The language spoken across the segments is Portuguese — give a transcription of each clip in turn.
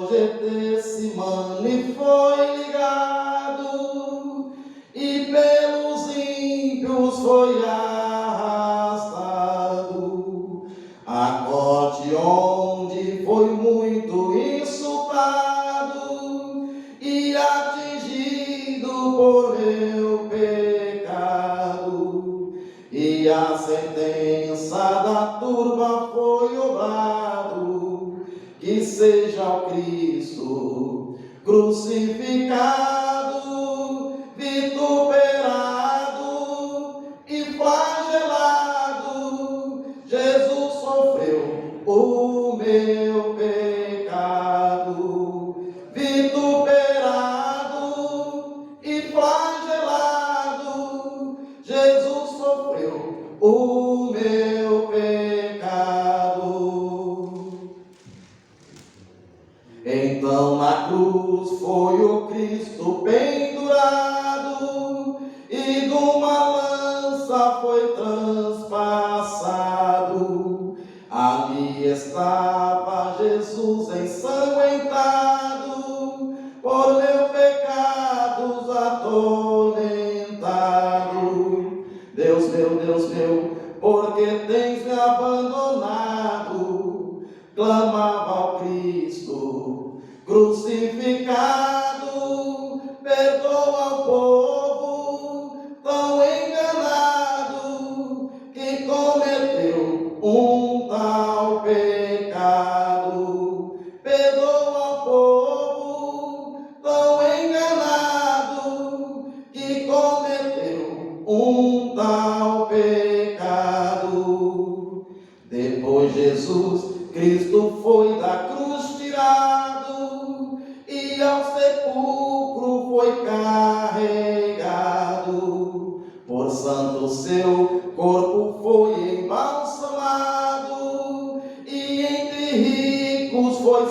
Getsemane foi ligado e pelos ímpios foi arrastado a corte onde foi muito insultado e atingido por meu pecado, e a sentença da turba foi obrado que seja o Cristo crucificado, vituperado e flagelado. Jesus sofreu o meu pecado, vituperado e flagelado. Jesus sofreu o meu pecado. Então na cruz foi o Cristo pendurado e de uma lança foi transpassado. Ali estava Jesus ensanguentado, por meus pecados atormentado. Deus meu, por que tens me abandonado? Clamava ao Cristo crucificado, perdoa o povo tão enganado que cometeu um tal pecado. Perdoa o povo tão enganado que cometeu um tal pecado. Depois Jesus Cristo foi da cruz tirado e ao sepulcro foi carregado. Por santo seu corpo foi embalsamado e entre ricos foi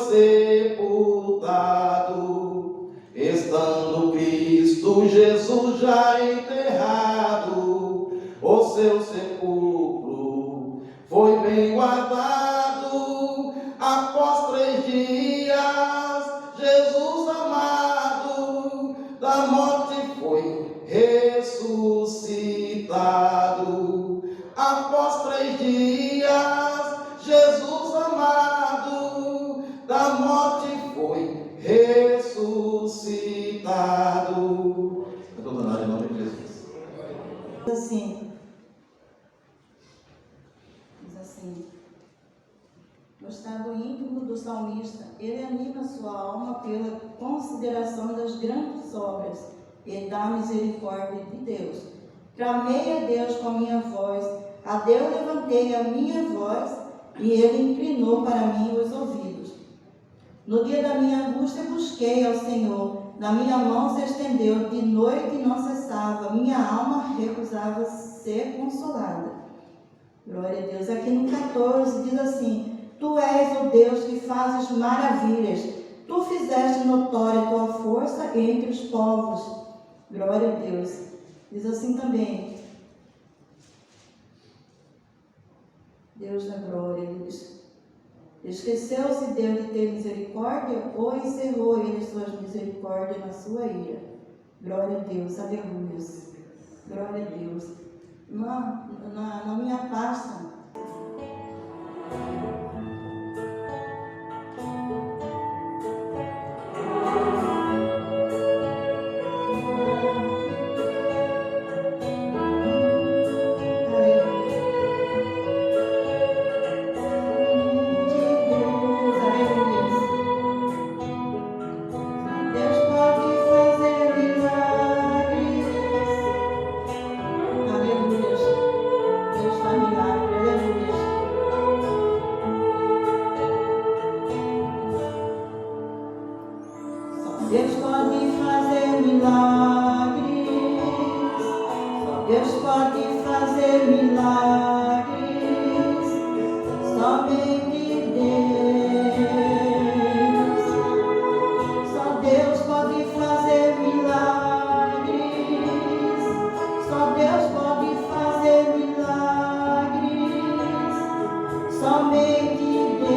sepultado. Estando Cristo Jesus já enterrado, o seu sepulcro foi bem guardado. Após 3 dias, Jesus amado da morte foi ressuscitado. Após 3 dias, Jesus amado da morte foi ressuscitado. Eu estou dando em nome de Jesus. Diz assim: no estado íntimo do salmista, ele anima sua alma pela consideração das grandes obras e da misericórdia de Deus. Clamei a Deus com a minha voz, a Deus levantei a minha voz, e ele inclinou para mim os ouvidos. No dia da minha angústia busquei ao Senhor, na minha mão se estendeu, de noite não cessava, minha alma recusava ser consolada. Glória a Deus. Aqui no 14 diz assim: Tu és o Deus que fazes maravilhas. Tu fizeste notória a tua força entre os povos. Glória a Deus. Diz assim também: Deus da glória. Esqueceu-se Deus de ter misericórdia ou encerrou ele suas misericórdias na sua ira? Glória a Deus. Aleluia. Glória a Deus. Na minha pasta, Deus pode fazer milagres, Deus pode fazer milagres, somente Deus, só Deus pode fazer milagres, só Deus pode fazer milagres, somente Deus.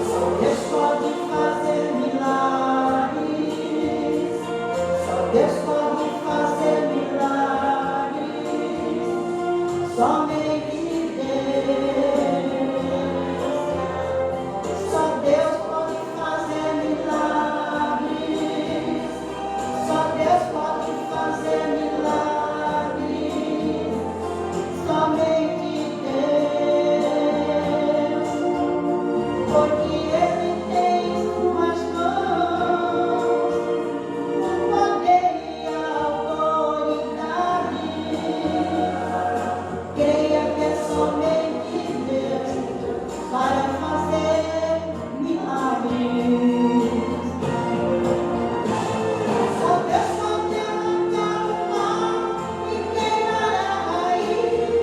Só Deus pode fazer milagres. Só Deus pode fazer milagres. Somente Deus. Só Deus pode fazer milagres. Só Deus pode fazer milagres. Somente Deus. Porque Ele tem em suas mãos o poder e a autoridade. Creia que é somente Deus para fazer milagres. Só Deus pode arrancar o mal e quebrar a raiz,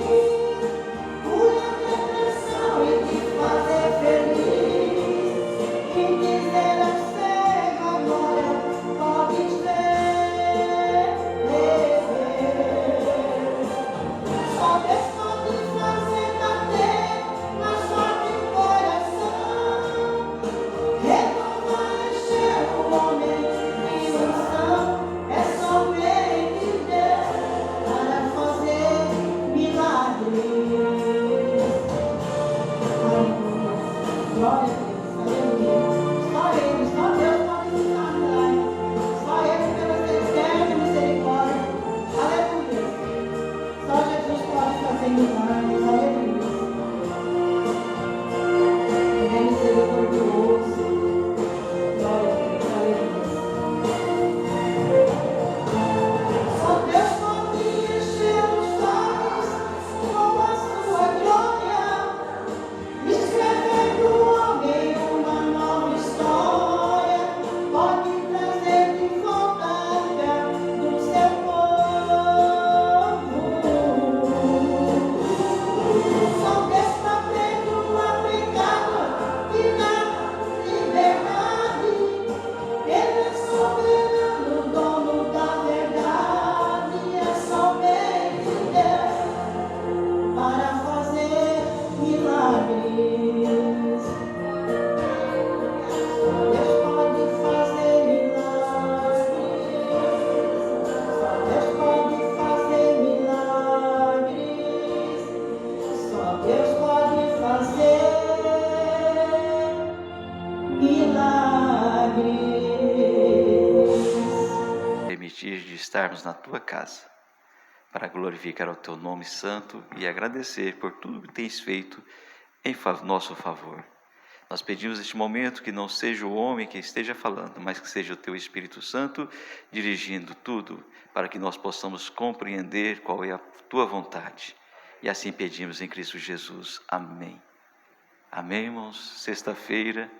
curar a depressão e te fazer feliz, e dizer ao cego agora podes ver. Só Deus pode fazer bater mais forte o coração, renovar, encher o homem de unção. É somente Deus para fazer milagres. Aleluia. Glória a Deus. Aleluia. Só Ele, só Deus pode fazer milagres. Só Ele pela sua eterna misericórdia. Aleluia. Só Jesus pode fazer milagres. Aleluia. Ele é misericordioso. Glória a Deus. Aleluia. Só Deus pode encher os olhos com a sua glória, escrever pro homem uma nova história, pode trazer de volta a fé do seu povo. Só Deus pra perdoar pecado e dar liberdade. Ele é soberano, dono da verdade. É somente Deus para fazer milagres. Deus pode fazer milagres. Só Deus pode fazer milagres. Só Deus pode fazer milagres. Permitir de estarmos na tua casa, para glorificar o teu nome santo e agradecer por tudo que tens feito em nosso favor. Nós pedimos neste momento que não seja o homem que esteja falando, mas que seja o teu Espírito Santo dirigindo tudo, para que nós possamos compreender qual é a tua vontade. E assim pedimos em Cristo Jesus. Amém. Amém, irmãos? Sexta-feira,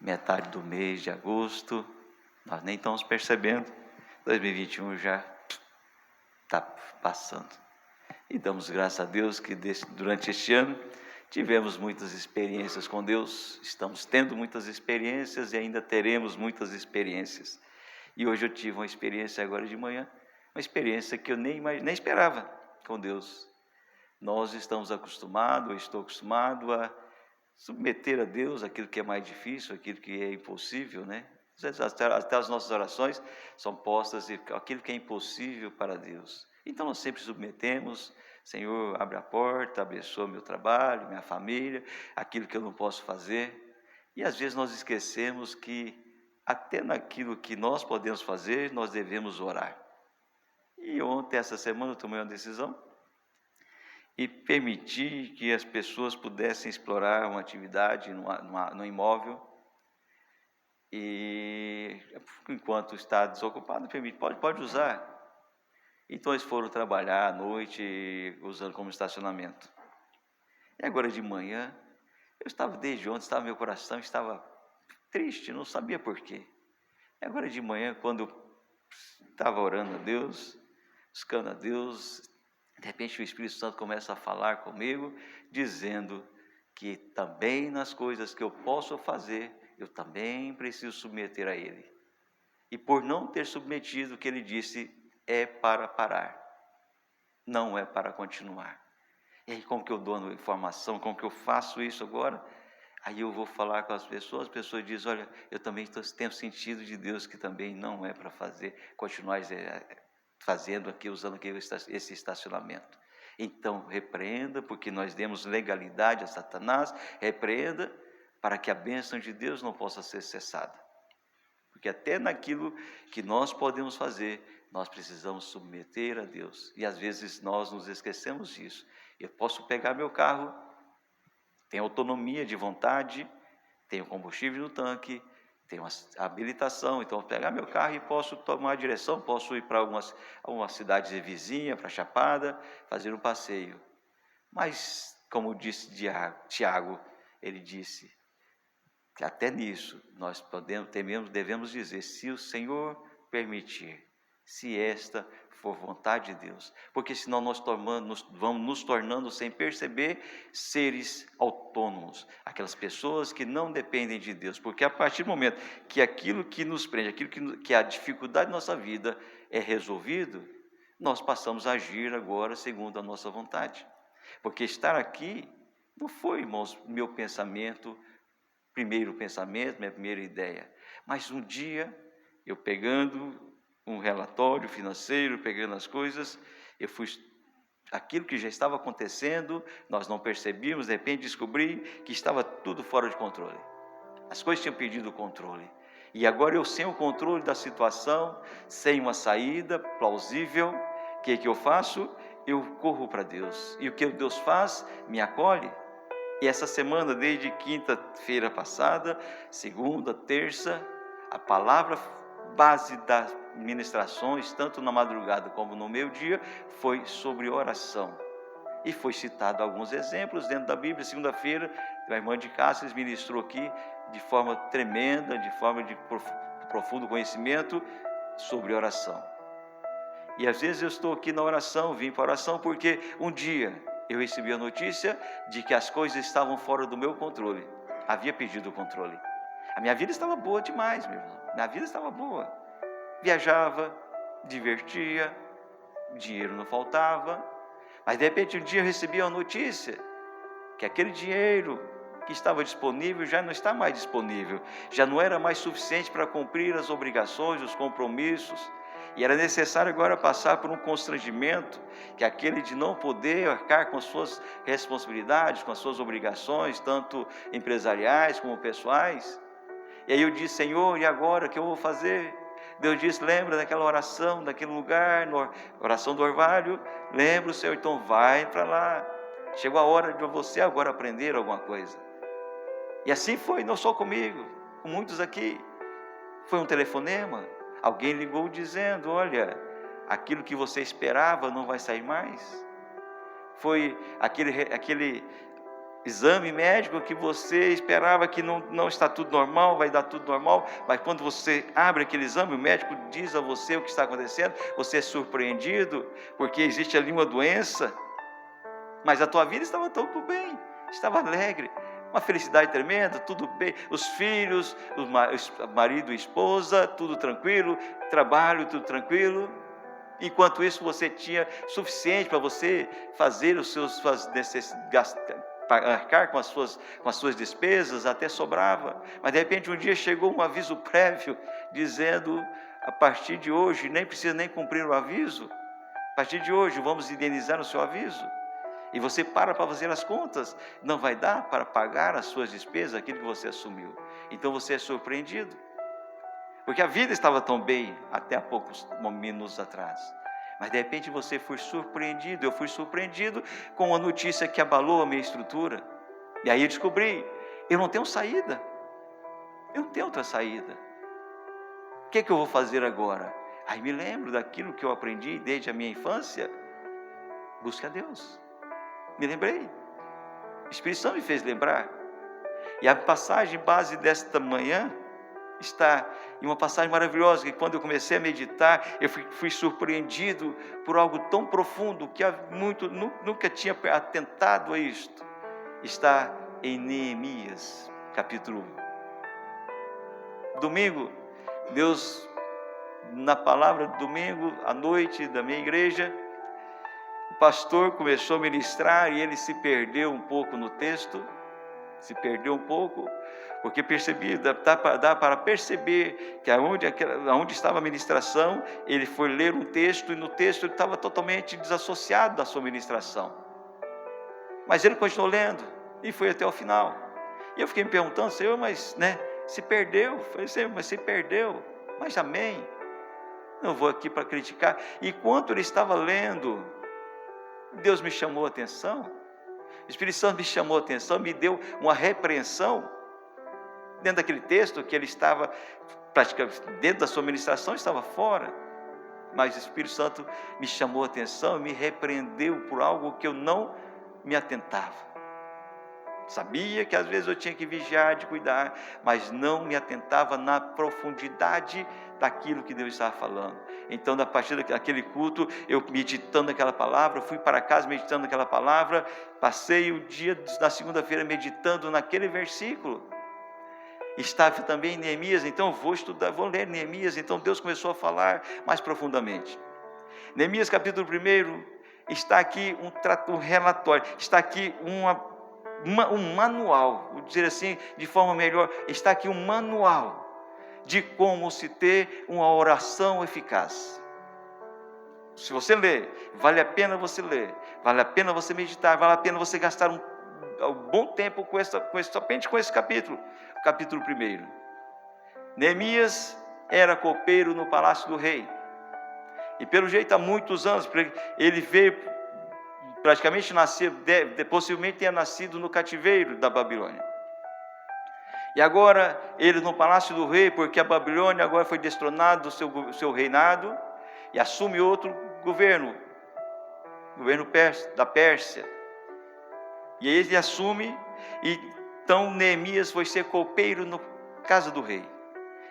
metade do mês de agosto, nós nem estamos percebendo, 2021 já está passando. E damos graças a Deus que durante este ano tivemos muitas experiências com Deus, estamos tendo muitas experiências e ainda teremos muitas experiências. E hoje eu tive uma experiência agora de manhã, uma experiência que eu nem esperava com Deus. Nós estamos acostumados, eu estou acostumado a submeter a Deus aquilo que é mais difícil, aquilo que é impossível, né? Até as nossas orações são postas aquilo que é impossível para Deus. Então nós sempre submetemos: Senhor, abre a porta, abençoa meu trabalho, minha família, aquilo que eu não posso fazer. E às vezes nós esquecemos que até naquilo que nós podemos fazer, nós devemos orar. E ontem, essa semana, eu tomei uma decisão e permiti que as pessoas pudessem explorar uma atividade no imóvel. E enquanto está desocupado, pode usar. Então eles foram trabalhar à noite usando como estacionamento. E agora de manhã, desde ontem, meu coração estava triste, não sabia por quê. E agora de manhã, quando eu estava orando a Deus, buscando a Deus, de repente o Espírito Santo começa a falar comigo, dizendo que também nas coisas que eu posso fazer, eu também preciso submeter a Ele. E por não ter submetido, o que Ele disse é para parar, não é para continuar. E aí como que eu dou a informação, como que eu faço isso agora? Aí eu vou falar com as pessoas dizem, olha, eu também tenho sentido de Deus que também não é para continuar fazendo aqui, usando aqui esse estacionamento. Então repreenda, porque nós demos legalidade a Satanás, repreenda para que a bênção de Deus não possa ser cessada. Porque até naquilo que nós podemos fazer, nós precisamos submeter a Deus. E às vezes nós nos esquecemos disso. Eu posso pegar meu carro, tenho autonomia de vontade, tenho combustível no tanque, tenho a habilitação, então eu pegar meu carro e posso tomar a direção, posso ir para alguma cidade vizinha, para Chapada, fazer um passeio. Mas, como disse Tiago, ele disse que até nisso nós devemos dizer, se o Senhor permitir, se esta for vontade de Deus, porque senão nós vamos nos tornando, sem perceber, seres autônomos, aquelas pessoas que não dependem de Deus, porque a partir do momento que aquilo que nos prende, aquilo que a dificuldade da nossa vida é resolvido, nós passamos a agir agora segundo a nossa vontade, porque estar aqui não foi, irmãos, meu pensamento, minha primeira ideia, mas um dia, eu pegando um relatório financeiro, pegando as coisas, aquilo que já estava acontecendo, nós não percebíamos, de repente descobri que estava tudo fora de controle. As coisas tinham perdido o controle. E agora eu sem o controle da situação, sem uma saída plausível, o que eu faço? Eu corro para Deus. E o que Deus faz? Me acolhe. E essa semana, desde quinta-feira passada, segunda, terça, a palavra base das ministrações, tanto na madrugada como no meio-dia, foi sobre oração. E foi citado alguns exemplos dentro da Bíblia. Segunda-feira, a irmã de Cáceres ministrou aqui de forma tremenda, de forma de profundo conhecimento sobre oração. E às vezes eu estou aqui na oração, vim para a oração porque um dia eu recebi a notícia de que as coisas estavam fora do meu controle. Havia perdido o controle. A minha vida estava boa demais, meu irmão. Minha vida estava boa. Viajava, divertia, dinheiro não faltava. Mas de repente um dia eu recebi a notícia que aquele dinheiro que estava disponível já não está mais disponível. Já não era mais suficiente para cumprir as obrigações, os compromissos. E era necessário agora passar por um constrangimento, que é aquele de não poder arcar com as suas responsabilidades, com as suas obrigações, tanto empresariais como pessoais. E aí eu disse, Senhor, e agora o que eu vou fazer? Deus disse, lembra daquela oração, daquele lugar, oração do orvalho? Lembra, Senhor, então vai para lá. Chegou a hora de você agora aprender alguma coisa. E assim foi, não só comigo, com muitos aqui. Foi um telefonema. Alguém ligou dizendo, olha, aquilo que você esperava não vai sair mais. Foi aquele exame médico que você esperava que não está tudo normal, vai dar tudo normal, mas quando você abre aquele exame, o médico diz a você o que está acontecendo, você é surpreendido, porque existe ali uma doença, mas a tua vida estava tudo bem, estava alegre, uma felicidade tremenda, tudo bem, os filhos, o marido e esposa, tudo tranquilo, trabalho, tudo tranquilo. Enquanto isso, você tinha suficiente para você fazer suas necessidades, arcar com as suas despesas, até sobrava. Mas de repente um dia chegou um aviso prévio, dizendo, a partir de hoje, nem precisa nem cumprir o aviso, a partir de hoje vamos indenizar o seu aviso. E você para fazer as contas, não vai dar para pagar as suas despesas, aquilo que você assumiu. Então você é surpreendido. Porque a vida estava tão bem até há poucos minutos atrás. Mas de repente você foi surpreendido, eu fui surpreendido com uma notícia que abalou a minha estrutura. E aí eu descobri, eu não tenho saída. Eu não tenho outra saída. O que eu vou fazer agora? Aí me lembro daquilo que eu aprendi desde a minha infância. Busque a Deus. Me lembrei. O Espírito Santo me fez lembrar. E a passagem base desta manhã está em uma passagem maravilhosa, que quando eu comecei a meditar, eu fui surpreendido por algo tão profundo, que nunca tinha atentado a isto. Está em Neemias, capítulo 1. Domingo, Deus, na palavra de domingo, à noite da minha igreja, o pastor começou a ministrar e ele se perdeu um pouco no texto, porque percebi, dá para perceber que aonde estava a ministração, ele foi ler um texto e no texto ele estava totalmente desassociado da sua ministração. Mas ele continuou lendo e foi até o final. E eu fiquei me perguntando, Senhor, mas se perdeu. Eu falei, Senhor, mas se perdeu, mas amém. Não vou aqui para criticar. E enquanto ele estava lendo, Deus me chamou a atenção. O Espírito Santo me chamou a atenção, me deu uma repreensão dentro daquele texto que ele estava praticamente dentro da sua ministração, estava fora. Mas o Espírito Santo me chamou a atenção e me repreendeu por algo que eu não me atentava. Sabia que às vezes eu tinha que vigiar, de cuidar, mas não me atentava na profundidade daquilo que Deus estava falando. Então, a partir daquele culto, eu meditando aquela palavra, fui para casa meditando aquela palavra, passei o dia da segunda-feira meditando naquele versículo. Estava também em Neemias, então vou ler Neemias. Então Deus começou a falar mais profundamente. Neemias capítulo 1, está aqui um relatório, está aqui um manual, vou dizer assim de forma melhor, está aqui um manual de como se ter uma oração eficaz. Se você ler, vale a pena você ler, vale a pena você meditar, vale a pena você gastar um bom tempo somente com esse capítulo, capítulo 1. Neemias era copeiro no palácio do rei, e pelo jeito há muitos anos, ele veio, praticamente nasceu, possivelmente tenha nascido no cativeiro da Babilônia. E agora, ele no palácio do rei, porque a Babilônia agora foi destronada do seu reinado, e assume outro governo da Pérsia. E aí ele assume, e então Neemias foi ser copeiro na casa do rei.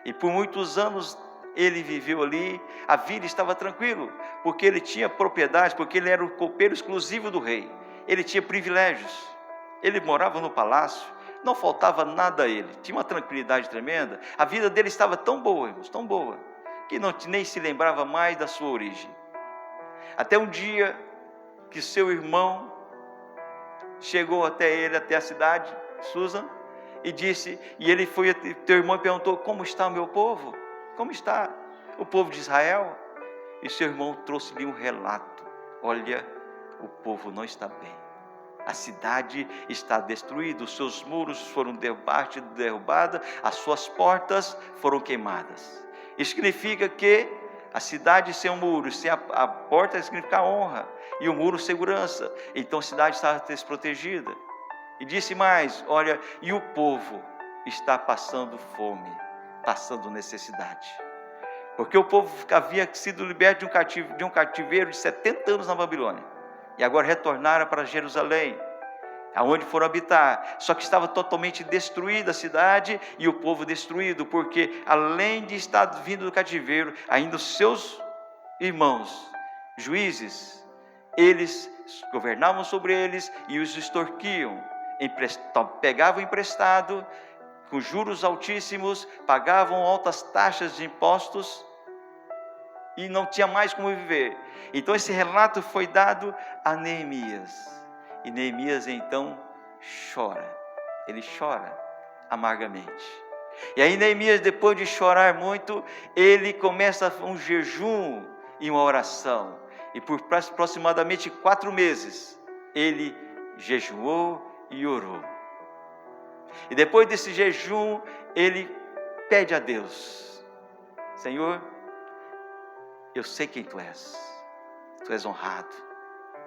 E por muitos anos ele viveu ali, a vida estava tranquila, porque ele tinha propriedade, porque ele era o copeiro exclusivo do rei. Ele tinha privilégios, ele morava no palácio, não faltava nada a ele, tinha uma tranquilidade tremenda. A vida dele estava tão boa, irmãos, tão boa, que nem se lembrava mais da sua origem. Até um dia que seu irmão chegou até ele, até a cidade, Susan, e ele foi, teu irmão perguntou, como está o meu povo? Como está o povo de Israel? E seu irmão trouxe-lhe um relato, olha, o povo não está bem, a cidade está destruída, os seus muros foram derrubados, as suas portas foram queimadas. Isso significa que a cidade sem um muro, sem a porta significa honra, e o muro segurança, então a cidade estava desprotegida. E disse mais, olha, e o povo está passando fome, passando necessidade, porque o povo havia sido liberto de um cativeiro de 70 anos na Babilônia, e agora retornaram para Jerusalém, aonde foram habitar, só que estava totalmente destruída a cidade, e o povo destruído, porque além de estar vindo do cativeiro, ainda os seus irmãos, juízes, eles governavam sobre eles, e os extorquiam, pegavam emprestado, com juros altíssimos, pagavam altas taxas de impostos, e não tinha mais como viver. Então esse relato foi dado a Neemias, e Neemias então chora, ele chora amargamente. E aí Neemias, depois de chorar muito, ele começa um jejum e uma oração, e por aproximadamente 4 meses, ele jejuou e orou. E depois desse jejum, ele pede a Deus, Senhor, eu sei quem Tu és honrado,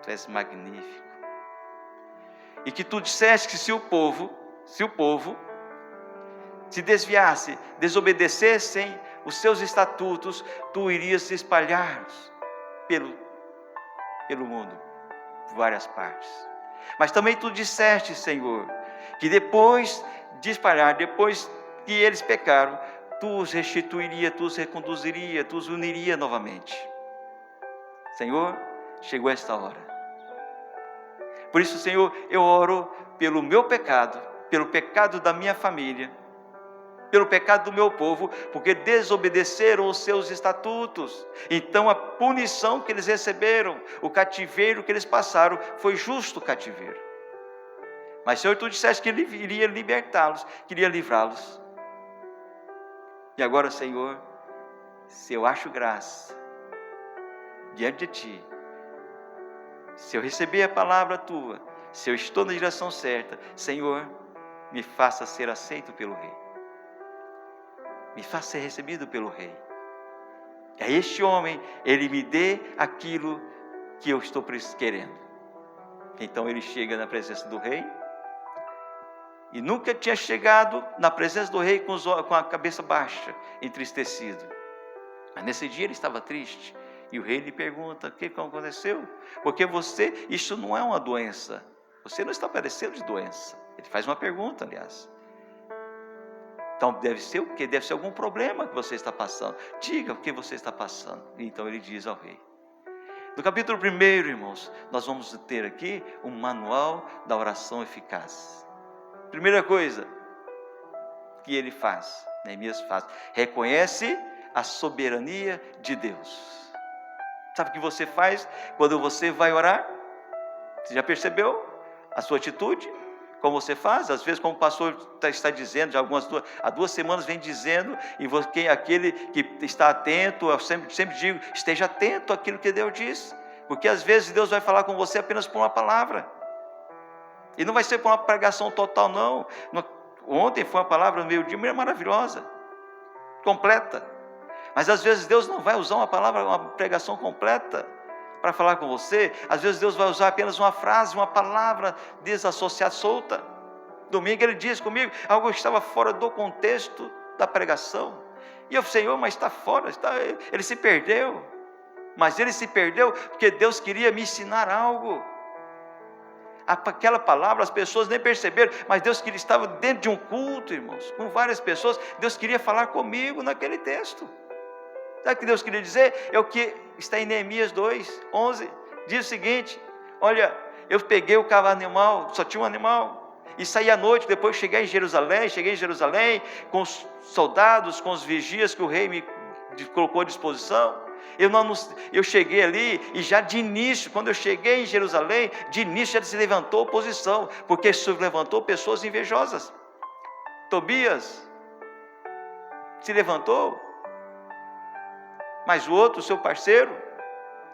Tu és magnífico, e que Tu disseste que se o povo se desviasse, desobedecessem os Seus estatutos, Tu irias se espalhar pelo mundo, por várias partes. Mas também Tu disseste, Senhor, que depois de espalhar, depois que eles pecaram, Tu os restituiria, Tu os reconduziria, Tu os uniria novamente. Senhor, chegou esta hora. Por isso, Senhor, eu oro pelo meu pecado, pelo pecado da minha família, pelo pecado do meu povo, porque desobedeceram os seus estatutos. Então a punição que eles receberam, o cativeiro que eles passaram, foi justo cativeiro. Mas Senhor, tu disseste que Ele iria libertá-los, queria livrá-los. E agora, Senhor, se eu acho graça diante de Ti, se eu receber a palavra Tua, se eu estou na direção certa, Senhor, me faça ser aceito pelo Rei. Me faça ser recebido pelo Rei. É este homem, ele me dê aquilo que eu estou querendo. Então ele chega na presença do Rei, e nunca tinha chegado na presença do Rei com a cabeça baixa, entristecido. Mas nesse dia ele estava triste, e o Rei lhe pergunta: o que aconteceu? Porque isso não é uma doença, você não está padecendo de doença. Ele faz uma pergunta, aliás. Então deve ser o quê? Deve ser algum problema que você está passando. Diga o que você está passando. E então ele diz ao Rei. No capítulo 1, irmãos, nós vamos ter aqui um manual da oração eficaz. Primeira coisa que ele faz, Neemias faz, reconhece a soberania de Deus. Sabe o que você faz quando você vai orar? Você já percebeu a sua atitude? Como você faz? Às vezes, como o pastor está dizendo, já há 2 semanas vem dizendo, e aquele que está atento, eu sempre digo, esteja atento àquilo que Deus diz, porque às vezes Deus vai falar com você apenas por uma palavra, e não vai ser por uma pregação total, não. Ontem foi uma palavra no meio-dia maravilhosa, completa, mas às vezes Deus não vai usar uma pregação completa para falar com você. Às vezes Deus vai usar apenas uma frase, uma palavra desassociada, solta. Domingo ele diz comigo, algo estava fora do contexto da pregação, e eu, Senhor, mas está fora, ele se perdeu, mas ele se perdeu porque Deus queria me ensinar algo. Aquela palavra as pessoas nem perceberam, mas Deus estava dentro de um culto, irmãos, com várias pessoas. Deus queria falar comigo naquele texto. Sabe o que Deus queria dizer? É o que está em Neemias 2:11, diz o seguinte: olha, eu peguei o cavalo animal, só tinha um animal, e saí à noite, depois cheguei em Jerusalém, com os soldados, com os vigias que o rei me colocou à disposição. Eu cheguei ali, e já de início, quando eu cheguei em Jerusalém, de início já se levantou oposição, porque se levantou pessoas invejosas. Tobias se levantou, mas o outro, seu parceiro,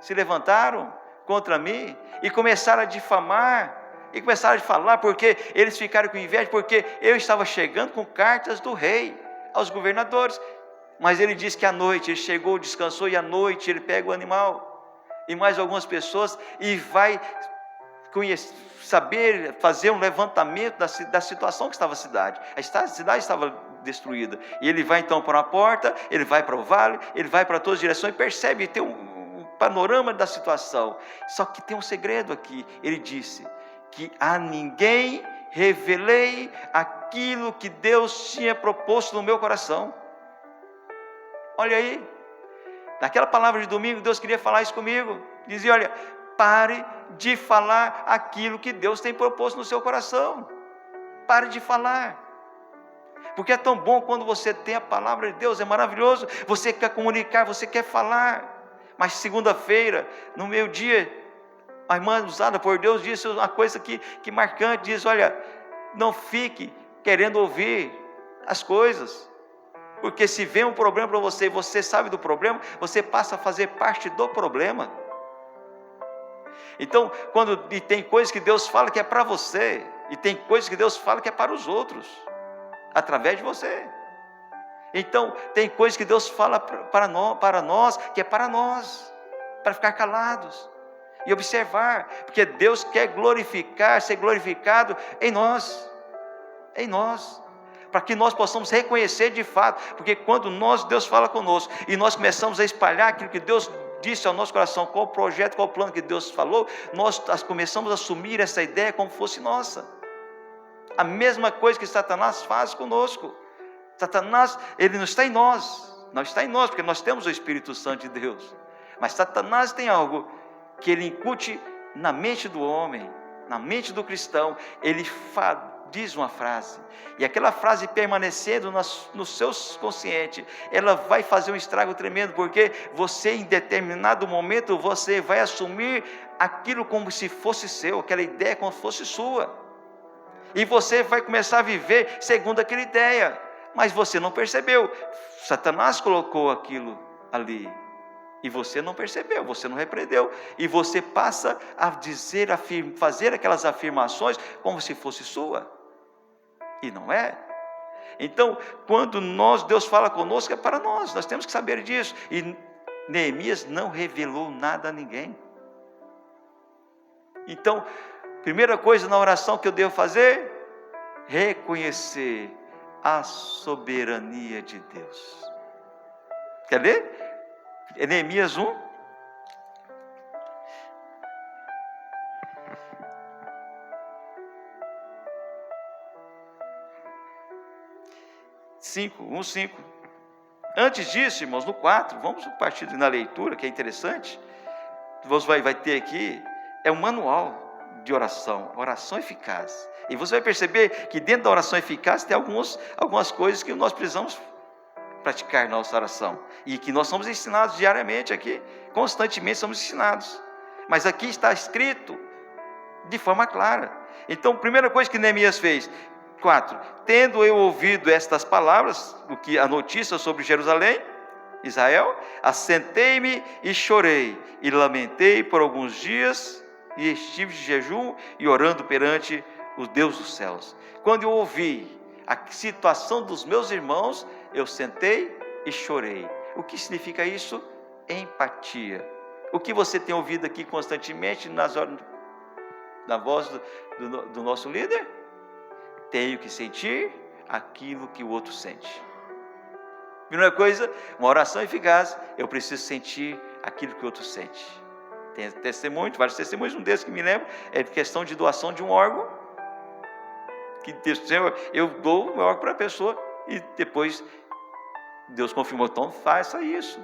se levantaram contra mim e começaram a difamar, e começaram a falar, porque eles ficaram com inveja, porque eu estava chegando com cartas do rei aos governadores. Mas ele diz que à noite, ele chegou, descansou, e à noite ele pega o animal, e mais algumas pessoas, e vai fazer um levantamento da situação que estava a cidade. A cidade estava destruída, e ele vai então para a porta, ele vai para o vale, ele vai para todas as direções, e percebe, tem um panorama da situação. Só que tem um segredo aqui. Ele disse que a ninguém revelei aquilo que Deus tinha proposto no meu coração. Olha aí, naquela palavra de domingo, Deus queria falar isso comigo. Dizia: olha, pare de falar aquilo que Deus tem proposto no seu coração. Pare de falar, porque é tão bom quando você tem a palavra de Deus, é maravilhoso, você quer comunicar, você quer falar. Mas segunda-feira, no meio-dia, a irmã usada por Deus disse uma coisa que marcante, diz: olha, não fique querendo ouvir as coisas, porque se vem um problema para você, e você sabe do problema, você passa a fazer parte do problema. Então, e tem coisas que Deus fala que é para você, e tem coisas que Deus fala que é para os outros, através de você. Então, tem coisas que Deus fala para nós, que é para nós, para ficar calados e observar, porque Deus quer ser glorificado em nós, para que nós possamos reconhecer de fato, porque quando Deus fala conosco, e nós começamos a espalhar aquilo que Deus disse ao nosso coração, qual o projeto, qual o plano que Deus falou, nós começamos a assumir essa ideia como fosse nossa. A mesma coisa que Satanás faz conosco. Satanás, ele não está em nós, porque nós temos o Espírito Santo de Deus, mas Satanás tem algo que ele incute na mente do homem, na mente do cristão. Ele diz uma frase, e aquela frase permanecendo no seu consciente, ela vai fazer um estrago tremendo, porque você em determinado momento, você vai assumir aquilo como se fosse seu, aquela ideia como se fosse sua, e você vai começar a viver segundo aquela ideia, mas você não percebeu, Satanás colocou aquilo ali, e você não percebeu, você não repreendeu, e você passa a dizer, fazer aquelas afirmações como se fosse sua, e não é. Então, quando Deus fala conosco, é para nós temos que saber disso, e Neemias não revelou nada a ninguém. Então, primeira coisa na oração que eu devo fazer, reconhecer a soberania de Deus. Quer ler? É Neemias 1. Um 5. Antes disso, irmãos, no 4, vamos partir na leitura, que é interessante. Você vai ter aqui, é um manual de oração eficaz. E você vai perceber que dentro da oração eficaz tem algumas coisas que nós precisamos praticar na nossa oração, e que nós somos ensinados diariamente aqui, constantemente somos ensinados, mas aqui está escrito de forma clara. Então, primeira coisa que Neemias fez, 4, tendo eu ouvido estas palavras, a notícia sobre Jerusalém, Israel, assentei-me e chorei, e lamentei por alguns dias, e estive de jejum e orando perante o Deus dos céus. Quando eu ouvi a situação dos meus irmãos, eu sentei e chorei. O que significa isso? Empatia. O que você tem ouvido aqui constantemente na voz do nosso líder? Tenho que sentir aquilo que o outro sente. Primeira coisa, uma oração eficaz, eu preciso sentir aquilo que o outro sente. Tem testemunhos, vários testemunhos, um desses que me lembro, é questão de doação de um órgão, que eu dou o meu órgão para a pessoa, e depois Deus confirmou, então faça isso.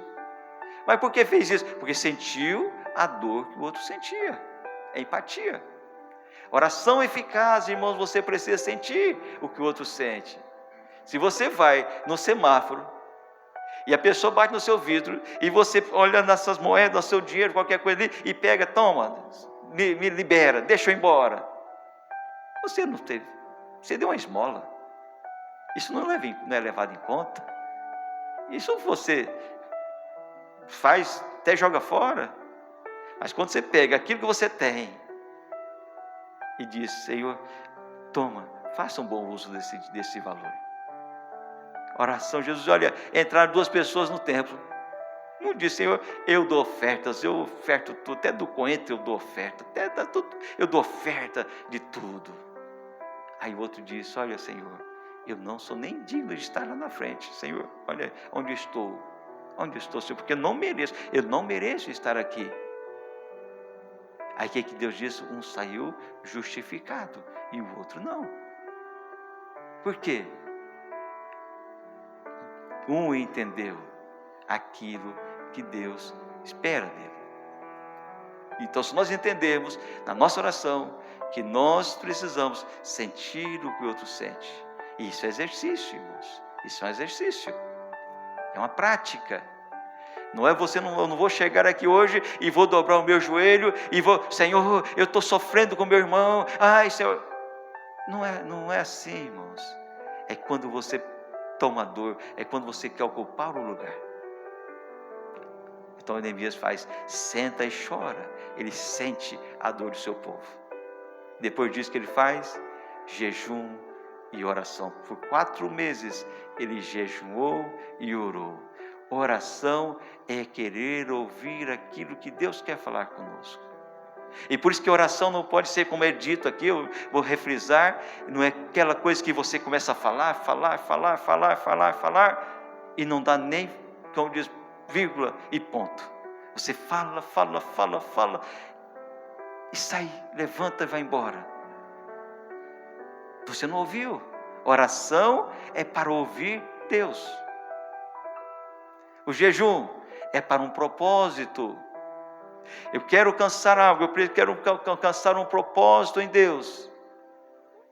Mas por que fez isso? Porque sentiu a dor que o outro sentia. É empatia. Oração eficaz, irmãos, você precisa sentir o que o outro sente. Se você vai no semáforo e a pessoa bate no seu vidro e você olha nessas moedas, no seu dinheiro, qualquer coisa ali, e pega, toma, me libera, deixa eu ir embora. Você não teve, você deu uma esmola. Isso não é levado em conta. Isso você faz, até joga fora. Mas quando você pega aquilo que você tem e diz, Senhor, toma, faça um bom uso desse valor. Oração, Jesus, olha, entraram 2 pessoas no templo. Um disse, Senhor, eu dou ofertas, eu oferto tudo, até do coentro eu dou oferta, até tudo, eu dou oferta de tudo. Aí o outro disse, olha, Senhor, eu não sou nem digno de estar lá na frente. Senhor, olha onde estou, Senhor, porque eu não mereço estar aqui. Aí o que Deus disse? Um saiu justificado e o outro não. Por quê? Um entendeu aquilo que Deus espera dele. Então, se nós entendermos na nossa oração que nós precisamos sentir o que o outro sente, isso é exercício, irmãos. Isso é um exercício. É uma prática. Não é eu não vou chegar aqui hoje e vou dobrar o meu joelho e vou, Senhor, eu estou sofrendo com meu irmão. Ai, Senhor. Não é assim, irmãos. É quando você toma dor, é quando você quer ocupar o lugar. Então Neemias faz, senta e chora. Ele sente a dor do seu povo. Depois disso que ele faz, jejum e oração. Por 4 meses ele jejuou e orou. Oração é querer ouvir aquilo que Deus quer falar conosco. E por isso que a oração não pode ser, como é dito aqui, eu vou refrisar, não é aquela coisa que você começa a falar, e não dá nem, como diz, vírgula e ponto. Você fala, e sai, levanta e vai embora. Você não ouviu. Oração é para ouvir Deus. O jejum é para um propósito. Eu quero alcançar algo, eu quero alcançar um propósito em Deus.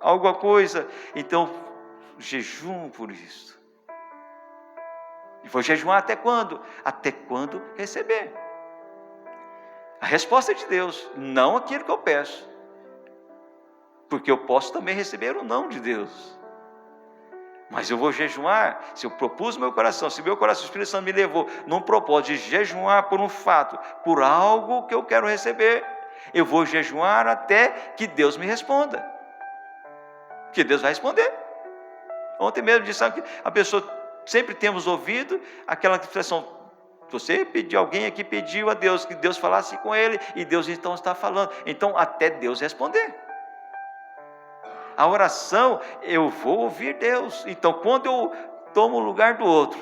alguma coisa, então jejum por isso. E vou jejuar até quando? Até quando receber. A resposta é de Deus, não aquilo que eu peço. Porque eu posso também receber o não de Deus. Mas eu vou jejuar, se eu propus no meu coração, se meu coração, o Espírito Santo me levou num propósito de jejuar por um fato, por algo que eu quero receber, eu vou jejuar até que Deus me responda. Que Deus vai responder. Ontem mesmo disse que a pessoa, sempre temos ouvido aquela expressão, você pediu, alguém aqui pediu a Deus, que Deus falasse com ele, e Deus então está falando, então até Deus responder. A oração, eu vou ouvir Deus. Então, quando eu tomo o lugar do outro,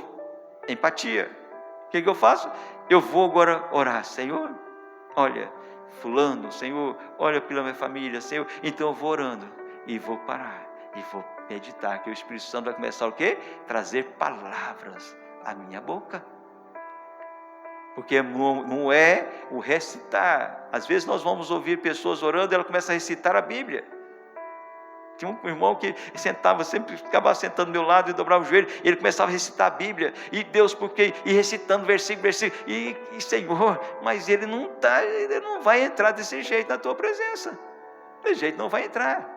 empatia, o que eu faço? Eu vou agora orar, Senhor, olha, fulano, Senhor, olha pela minha família, Senhor. Então eu vou orando e vou parar e vou meditar, que o Espírito Santo vai começar o quê? Trazer palavras à minha boca. Porque não é o recitar. Às vezes nós vamos ouvir pessoas orando e ela começa a recitar a Bíblia. Tinha um irmão que sentava, sempre ficava sentando do meu lado e dobrava o joelho, e ele começava a recitar a Bíblia, e Deus, porque, e recitando versículo, e Senhor, mas ele não vai entrar desse jeito na tua presença, desse jeito não vai entrar,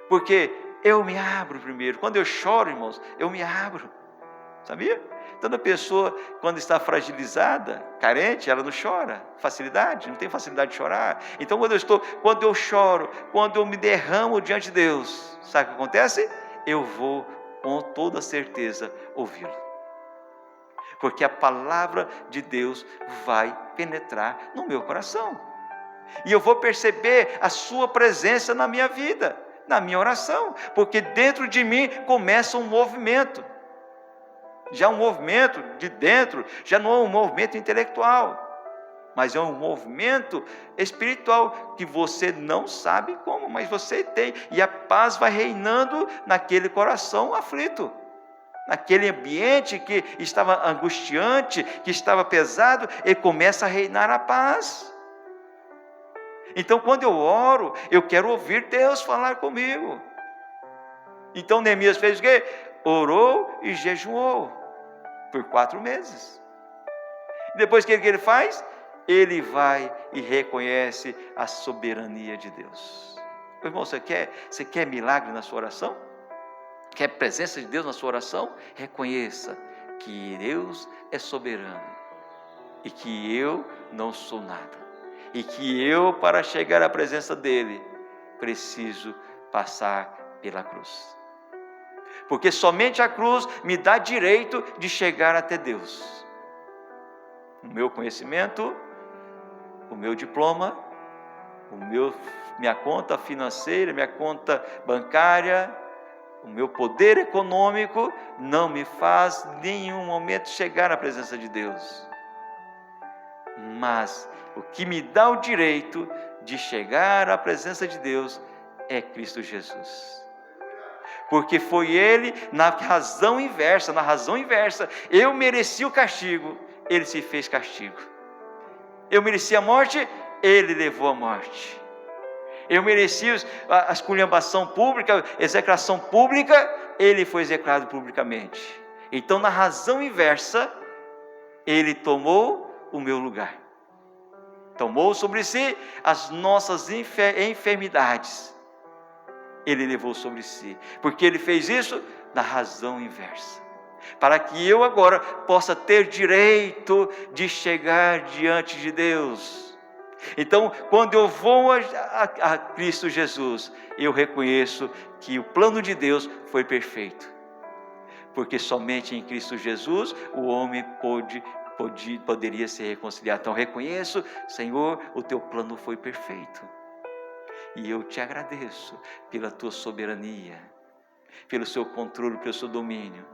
porque eu me abro primeiro. Quando eu choro, irmãos, eu me abro, sabia? Então a pessoa, quando está fragilizada, carente, ela não chora, facilidade, não tem facilidade de chorar. Então quando eu choro, quando eu me derramo diante de Deus, sabe o que acontece? Eu vou com toda certeza ouvi-lo, porque a palavra de Deus vai penetrar no meu coração, e eu vou perceber a sua presença na minha vida, na minha oração, porque dentro de mim começa um movimento. Já um movimento de dentro, já não é um movimento intelectual, mas é um movimento espiritual, que você não sabe como, mas você tem, e a paz vai reinando naquele coração aflito, naquele ambiente que estava angustiante, que estava pesado, e começa a reinar a paz. Então quando eu oro, eu quero ouvir Deus falar comigo. Então Neemias fez o quê? Orou e jejuou por 4 meses. Depois que ele faz? Ele vai e reconhece a soberania de Deus. Irmão, você quer milagre na sua oração? Quer presença de Deus na sua oração? Reconheça que Deus é soberano, e que eu não sou nada, e que eu, para chegar à presença dele, preciso passar pela cruz. Porque somente a cruz me dá direito de chegar até Deus. O meu conhecimento, o meu diploma, minha conta financeira, minha conta bancária, o meu poder econômico não me faz em nenhum momento chegar à presença de Deus. Mas o que me dá o direito de chegar à presença de Deus é Cristo Jesus. Porque foi Ele, na razão inversa, eu mereci o castigo, Ele se fez castigo. Eu merecia a morte, Ele levou a morte. Eu merecia a esculhambação pública, execração pública, Ele foi execrado publicamente. Então, na razão inversa, Ele tomou o meu lugar. Tomou sobre si as nossas enfermidades. Ele levou sobre si, porque Ele fez isso na razão inversa, para que eu agora possa ter direito de chegar diante de Deus. Então, quando eu vou a Cristo Jesus, eu reconheço que o plano de Deus foi perfeito, porque somente em Cristo Jesus o homem poderia ser reconciliado. Então reconheço, Senhor, o teu plano foi perfeito. E eu te agradeço pela tua soberania, pelo seu controle, pelo seu domínio.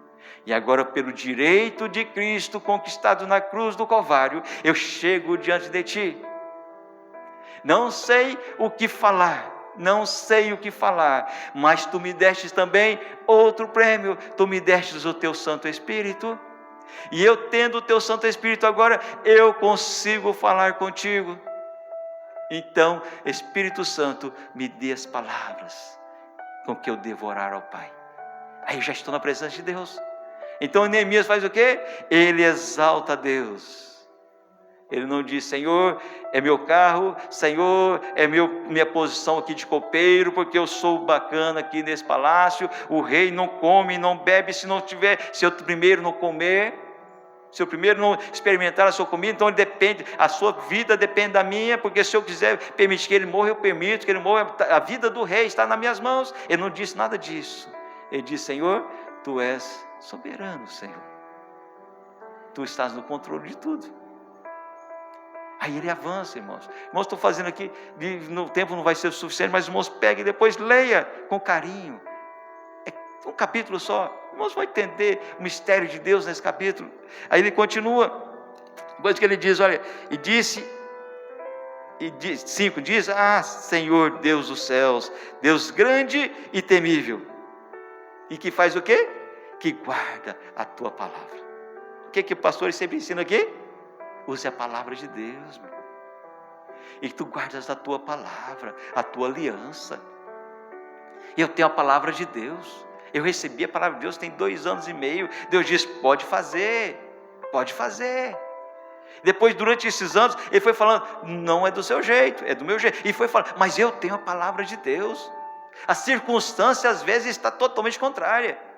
E agora, pelo direito de Cristo conquistado na cruz do Calvário, eu chego diante de ti. Não sei o que falar, mas tu me destes também outro prêmio. Tu me destes o teu Santo Espírito. E eu, tendo o teu Santo Espírito agora, eu consigo falar contigo. Então, Espírito Santo, me dê as palavras com que eu devo orar ao Pai. Aí eu já estou na presença de Deus. Então Neemias faz o quê? Ele exalta a Deus. Ele não diz: Senhor, é meu carro, Senhor, é minha posição aqui de copeiro, porque eu sou bacana aqui nesse palácio. O rei não come, não bebe se eu primeiro não comer, se eu primeiro não experimentar a sua comida. Então a sua vida depende da minha, porque se eu quiser permitir que ele morra, eu permito que ele morra. A vida do rei está nas minhas mãos. Ele não disse nada disso. Ele disse: Senhor, tu és soberano, Senhor. Tu estás no controle de tudo. Aí ele avança, irmãos. Irmãos, estou fazendo aqui, no tempo não vai ser o suficiente, mas irmãos, pegue e depois leia com carinho. É um capítulo só. Irmãos, vão entender o mistério de Deus nesse capítulo. Aí ele continua, depois que ele diz, olha, e disse, 5, diz: ah, Senhor Deus dos céus, Deus grande e temível, e que faz o quê? Que guarda a tua palavra. O que o pastor sempre ensina aqui? Use a palavra de Deus, meu irmão. E tu guardas a tua palavra, a tua aliança. Eu tenho a palavra de Deus. Eu recebi a palavra de Deus tem 2 anos e meio. Deus diz: pode fazer, pode fazer. Depois, durante esses anos, ele foi falando: não é do seu jeito, é do meu jeito. E foi falando: mas eu tenho a palavra de Deus. A circunstância às vezes está totalmente contrária.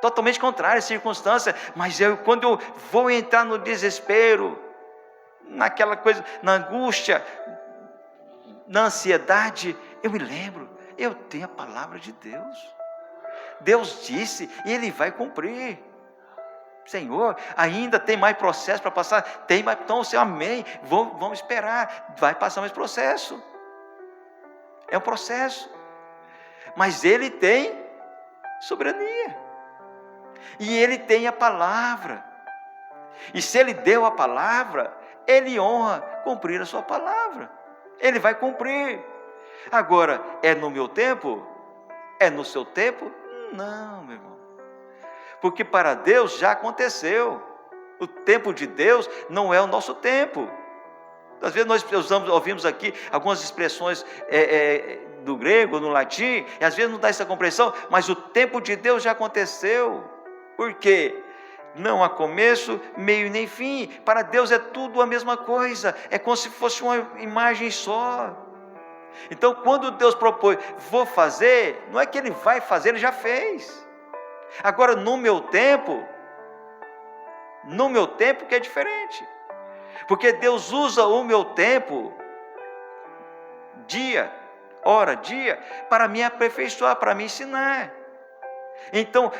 Totalmente contrária à circunstância, mas quando eu vou entrar no desespero, naquela coisa, na angústia, na ansiedade, eu me lembro, eu tenho a palavra de Deus. Deus disse e Ele vai cumprir. Senhor, ainda tem mais processo para passar? Tem mais, então, Senhor, amém, vamos esperar, vai passar mais processo. É um processo, mas Ele tem soberania. E Ele tem a palavra. E se Ele deu a palavra, Ele honra cumprir a sua palavra. Ele vai cumprir. Agora, é no meu tempo? É no seu tempo? Não, meu irmão. Porque para Deus já aconteceu. O tempo de Deus não é o nosso tempo. Às vezes nós ouvimos aqui algumas expressões do grego, no latim, e às vezes não dá essa compreensão, mas o tempo de Deus já aconteceu. Por quê? Não há começo, meio nem fim. Para Deus é tudo a mesma coisa. É como se fosse uma imagem só. Então, quando Deus propõe, vou fazer, não é que Ele vai fazer, Ele já fez. Agora, no meu tempo que é diferente. Porque Deus usa o meu tempo, dia, hora, dia, para me aperfeiçoar, para me ensinar. Então,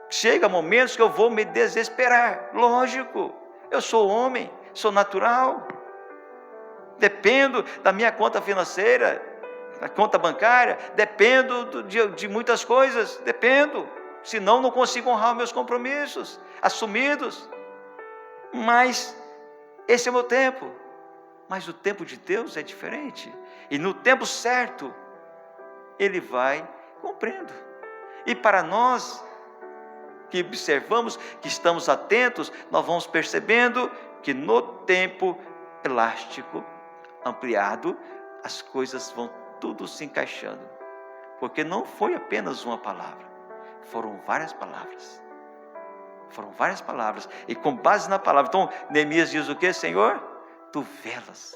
chega momentos que eu vou me desesperar, lógico, eu sou homem, sou natural, dependo da minha conta financeira, da conta bancária, dependo de muitas coisas, senão não consigo honrar os meus compromissos assumidos, mas esse é o meu tempo. Mas o tempo de Deus é diferente, e no tempo certo, Ele vai cumprindo. E para nós, que observamos, que estamos atentos, nós vamos percebendo que no tempo elástico, ampliado, as coisas vão tudo se encaixando. Porque não foi apenas uma palavra, foram várias palavras. E com base na palavra, então Neemias diz o que? Senhor, tu velas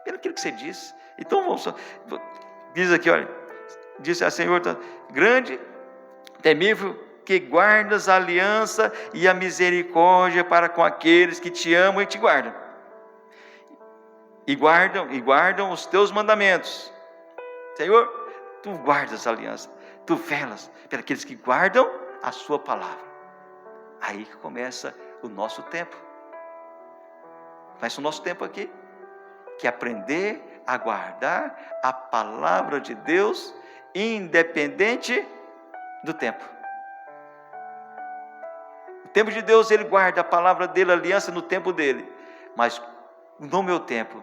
pelo aquilo que você disse. Então diz aqui, olha, disse a Senhor, grande, temível, que guardas a aliança e a misericórdia para com aqueles que te amam e te guardam. E guardam os teus mandamentos. Senhor, tu guardas a aliança, tu velas para aqueles que guardam a sua palavra. Aí que começa o nosso tempo. Começa o nosso tempo aqui, que é aprender a guardar a palavra de Deus, independente do tempo. O tempo de Deus, Ele guarda a palavra dele, a aliança no tempo dele. Mas no meu tempo,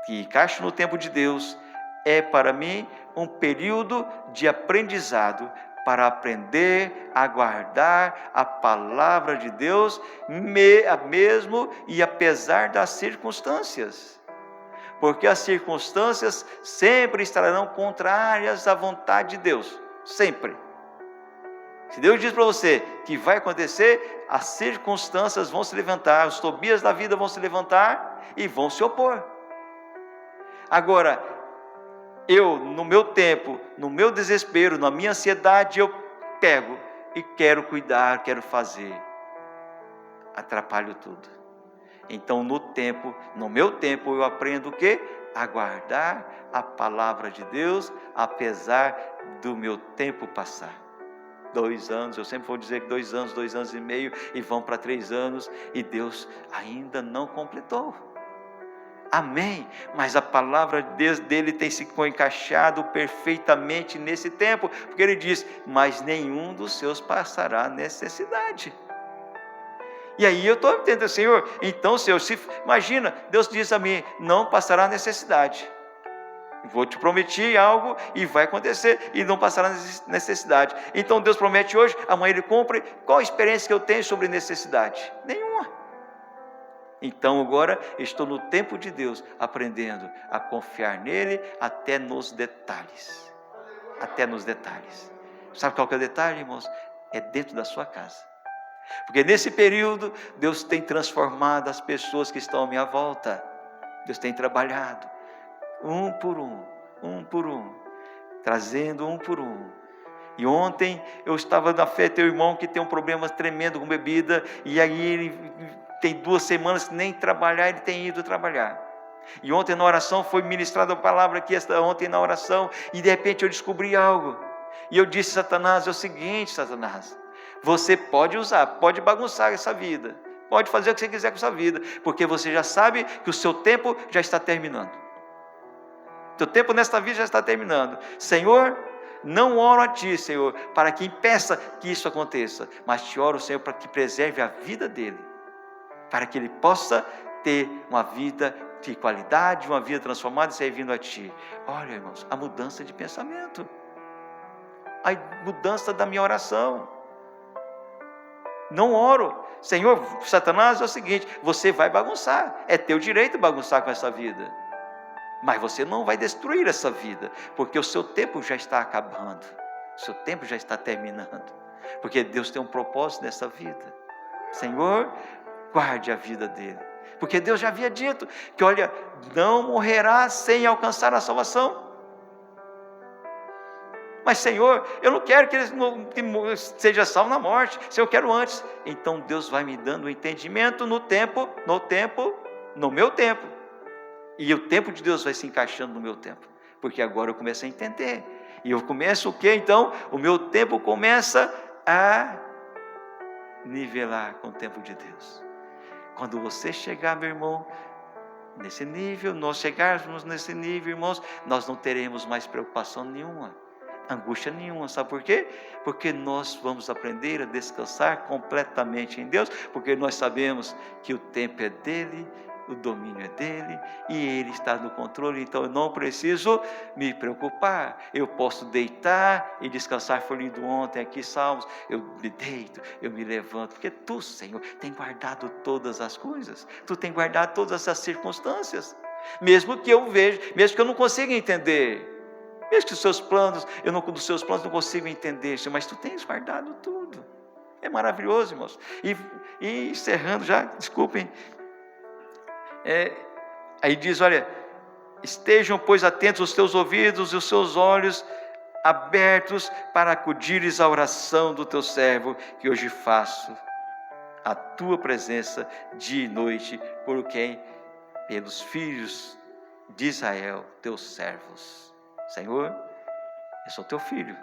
que encaixa no tempo de Deus, é para mim um período de aprendizado, para aprender a guardar a palavra de Deus, mesmo e apesar das circunstâncias. porque as circunstâncias sempre estarão contrárias à vontade de Deus, sempre. Se Deus diz para você que vai acontecer, as circunstâncias vão se levantar, os Tobias da vida vão se levantar e vão se opor. Agora, eu, no meu tempo, no meu desespero, na minha ansiedade, eu pego e quero cuidar, quero fazer. Atrapalho tudo. Então, no meu tempo, eu aprendo o quê? A guardar a palavra de Deus, apesar do meu tempo passar. 2 anos, eu sempre vou dizer que 2 anos, 2 anos e meio, e vão para 3 anos, e Deus ainda não completou. Amém, mas a palavra dele tem se encaixado perfeitamente nesse tempo, porque ele diz, mas nenhum dos seus passará necessidade. E aí eu estou entendendo, Senhor, então Senhor, imagina, Deus diz a mim, não passará necessidade. Vou te prometer algo e vai acontecer e não passará necessidade. Então Deus promete hoje, amanhã Ele cumpre. Qual a experiência que eu tenho sobre necessidade? Nenhuma. Então agora estou no tempo de Deus, aprendendo a confiar nele até nos detalhes. Até nos detalhes. Sabe qual que é o detalhe, irmãos? É dentro da sua casa. Porque nesse período Deus tem transformado as pessoas que estão à minha volta. Deus tem trabalhado. Um por um, trazendo um por um. E ontem eu estava na fé, teu irmão que tem um problema tremendo com bebida, e aí ele tem 2 semanas que nem trabalhar, ele tem ido trabalhar. E ontem na oração foi ministrada a palavra aqui, ontem na oração, e de repente eu descobri algo. E eu disse, Satanás, é o seguinte, Satanás, você pode usar, pode bagunçar essa vida, pode fazer o que você quiser com essa vida, porque você já sabe que o seu tempo já está terminando. Teu tempo nesta vida já está terminando. Senhor, não oro a Ti, Senhor, para que impeça que isso aconteça, mas Te oro, Senhor, para que preserve a vida dele, para que ele possa ter uma vida de qualidade, uma vida transformada e servindo a Ti. Olha, irmãos, a mudança de pensamento, a mudança da minha oração. Não oro, Senhor, Satanás, é o seguinte, você vai bagunçar, é teu direito bagunçar com essa vida. Mas você não vai destruir essa vida, porque o seu tempo já está acabando, o seu tempo já está terminando, porque Deus tem um propósito nessa vida. Senhor, guarde a vida dele, porque Deus já havia dito que, olha, não morrerá sem alcançar a salvação. Mas Senhor, eu não quero que ele seja salvo na morte, Senhor, eu quero antes. Então Deus vai me dando o entendimento no meu tempo. E o tempo de Deus vai se encaixando no meu tempo, porque agora eu começo a entender, e eu começo o que então? O meu tempo começa a nivelar com o tempo de Deus. Quando você chegar, meu irmão, nesse nível, nós chegarmos nesse nível, irmãos, nós não teremos mais preocupação nenhuma, angústia nenhuma, sabe por quê? Porque nós vamos aprender a descansar completamente em Deus, porque nós sabemos que o tempo é dele, o domínio é dele e ele está no controle, então eu não preciso me preocupar, eu posso deitar e descansar. Foi lido ontem aqui, Salmos, eu me deito, eu me levanto, porque Tu, Senhor, tem guardado todas as coisas, Tu tem guardado todas essas circunstâncias, mesmo que eu veja, mesmo que eu não consiga entender, mesmo que os Seus planos, dos Seus planos não consigo entender, Senhor, mas Tu tens guardado tudo, é maravilhoso, irmãos. E encerrando já, desculpem, aí diz, olha, estejam pois atentos os teus ouvidos e os seus olhos abertos para acudires à oração do teu servo, que hoje faço a tua presença dia e noite, por quem? Pelos filhos de Israel, teus servos. Senhor, eu sou teu filho,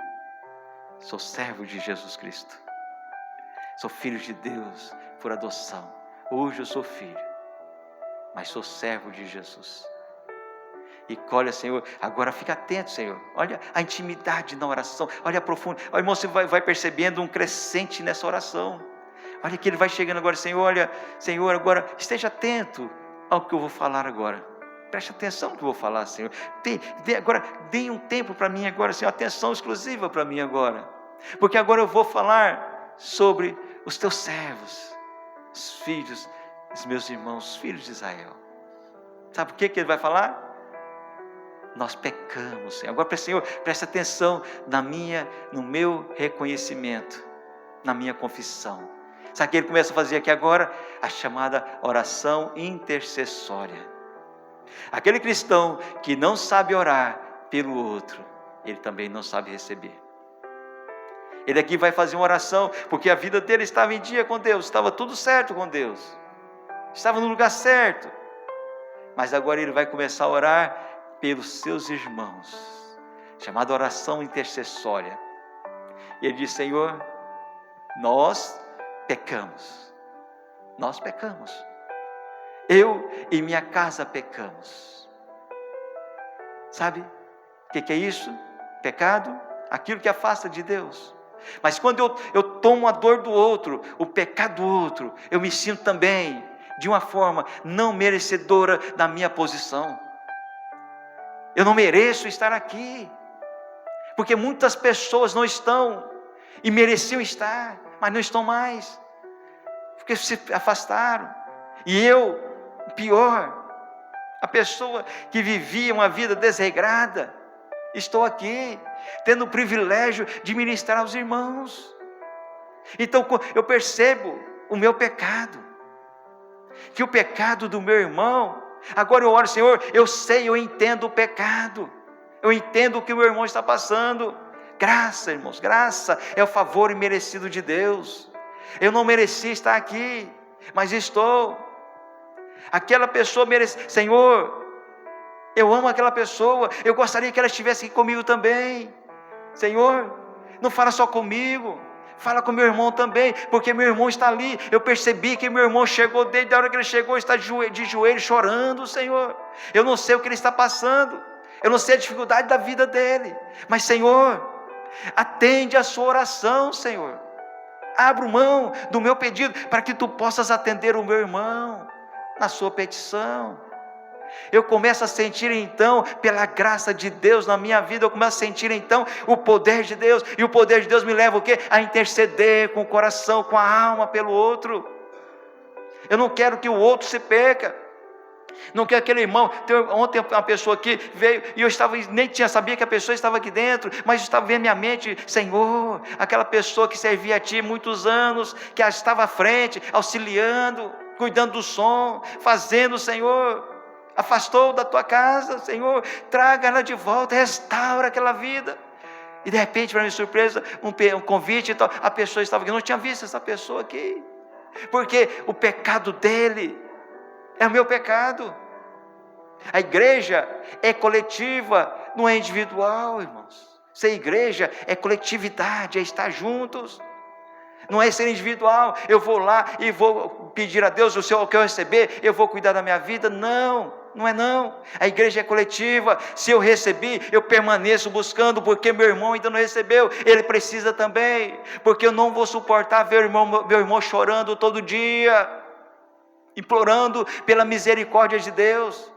sou servo de Jesus Cristo, sou filho de Deus por adoção. Hoje eu sou filho, mas sou servo de Jesus. E olha, Senhor, agora fica atento, Senhor, olha a intimidade na oração, olha a profundidade, olha, irmão, você vai percebendo um crescente nessa oração, olha que ele vai chegando agora, Senhor, olha, Senhor, agora esteja atento ao que eu vou falar agora, preste atenção no que eu vou falar, Senhor, agora dê um tempo para mim agora, Senhor, atenção exclusiva para mim agora, porque agora eu vou falar sobre os teus servos, os filhos, os meus irmãos, os filhos de Israel. Sabe por que ele vai falar? nós pecamos, Senhor. Agora, Senhor, presta atenção no meu reconhecimento, na minha confissão. Sabe o que ele começa a fazer aqui agora? A chamada oração intercessória. Aquele cristão que não sabe orar pelo outro, ele também não sabe receber. Ele aqui vai fazer uma oração, porque a vida dele estava em dia com Deus, estava tudo certo com Deus, estava no lugar certo, mas agora ele vai começar a orar pelos seus irmãos, chamada oração intercessória. E ele diz: Senhor, nós pecamos, eu e minha casa pecamos. Sabe o que é isso? Pecado, aquilo que afasta de Deus. Mas quando eu tomo a dor do outro, o pecado do outro, eu me sinto também de uma forma não merecedora da minha posição. Eu não mereço estar aqui, porque muitas pessoas não estão e mereciam estar, mas não estão mais, porque se afastaram. E eu, pior, a pessoa que vivia uma vida desregrada, estou aqui, tendo o privilégio de ministrar aos irmãos. Então eu percebo o meu pecado, que o pecado do meu irmão, agora eu oro: Senhor, eu sei, eu entendo o pecado, eu entendo o que o meu irmão está passando. Graça, irmãos, graça é o favor imerecido de Deus. Eu não merecia estar aqui, mas estou. Aquela pessoa merece. Senhor, eu amo aquela pessoa, eu gostaria que ela estivesse aqui comigo também. Senhor, não fala só comigo, fala com meu irmão também, porque meu irmão está ali. Eu percebi que meu irmão chegou, desde a hora que ele chegou, está de joelho chorando, Senhor. Eu não sei o que ele está passando, eu não sei a dificuldade da vida dele, mas Senhor, atende a sua oração, Senhor. Abro mão do meu pedido, para que Tu possas atender o meu irmão na sua petição. Eu começo a sentir então, pela graça de Deus na minha vida, eu começo a sentir então o poder de Deus, e o poder de Deus me leva o quê? A interceder com o coração, com a alma pelo outro. Eu não quero que o outro se perca, não quero aquele irmão. Ontem uma pessoa aqui veio, e eu sabia que a pessoa estava aqui dentro, mas estava vendo minha mente: Senhor, aquela pessoa que servia a Ti muitos anos, que estava à frente, auxiliando, cuidando do som, fazendo, Senhor, afastou da Tua casa, Senhor, traga ela de volta, restaura aquela vida. E de repente, para minha surpresa, um convite, então, a pessoa estava aqui, eu não tinha visto essa pessoa aqui, porque o pecado dele é o meu pecado. A igreja é coletiva, não é individual, irmãos. Ser igreja é coletividade, é estar juntos, não é ser individual. Eu vou lá e vou pedir a Deus o que eu receber, eu vou cuidar da minha vida. Não, não é não. A igreja é coletiva. Se eu recebi, eu permaneço buscando, porque meu irmão ainda não recebeu, ele precisa também, porque eu não vou suportar ver meu irmão chorando todo dia, implorando pela misericórdia de Deus.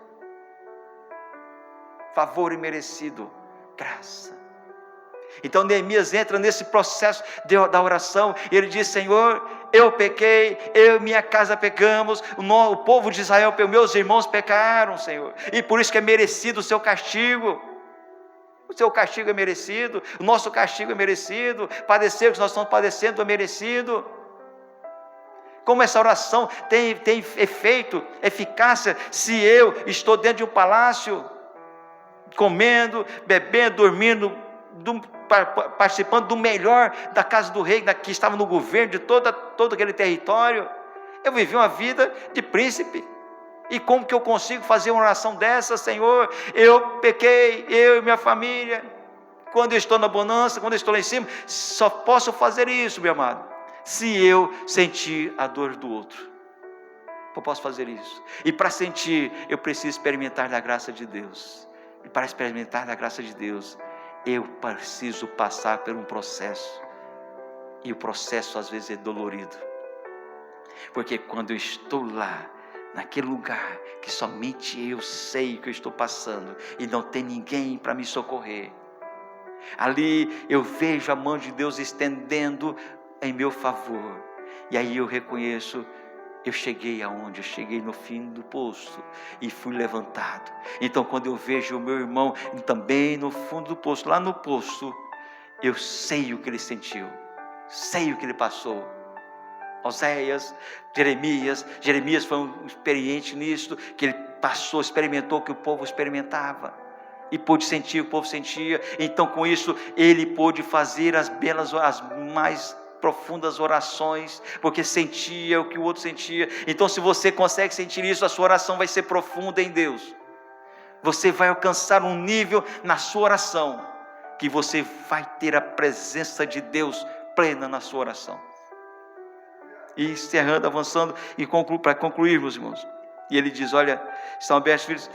Favor imerecido, graça. Então Neemias entra nesse processo da oração, e ele diz: Senhor, eu pequei, eu e minha casa pecamos, o povo de Israel, meus irmãos pecaram, Senhor, e por isso que é merecido o seu castigo. O seu castigo é merecido, o nosso castigo é merecido, padecer o que nós estamos padecendo é merecido. Como essa oração tem efeito, eficácia, se eu estou dentro de um palácio, comendo, bebendo, dormindo, participando do melhor da casa do rei, que estava no governo de todo aquele território. Eu vivi uma vida de príncipe. E como que eu consigo fazer uma oração dessa? Senhor, eu pequei, eu e minha família. Quando eu estou na bonança, quando eu estou lá em cima, só posso fazer isso, meu amado, se eu sentir a dor do outro. Eu posso fazer isso. E para sentir, eu preciso experimentar da graça de Deus. E para experimentar da graça de Deus, eu preciso passar por um processo. E o processo às vezes é dolorido. Porque quando eu estou lá, naquele lugar que somente eu sei o que eu estou passando, e não tem ninguém para me socorrer, ali eu vejo a mão de Deus estendendo em meu favor. E aí eu reconheço eu cheguei aonde? Eu cheguei no fim do poço e fui levantado. Então quando eu vejo o meu irmão também no fundo do poço, lá no poço, eu sei o que ele sentiu, sei o que ele passou. Oséias, Jeremias foi um experiente nisso, que ele passou, experimentou o que o povo experimentava, e pôde sentir o que o povo sentia. Então com isso ele pôde fazer as mais profundas orações, porque sentia o que o outro sentia. Então se você consegue sentir isso, a sua oração vai ser profunda em Deus. Você vai alcançar um nível na sua oração, que você vai ter a presença de Deus plena na sua oração. E encerrando, avançando, e para concluir, meus irmãos, e ele diz: olha, estão abertos, filhos,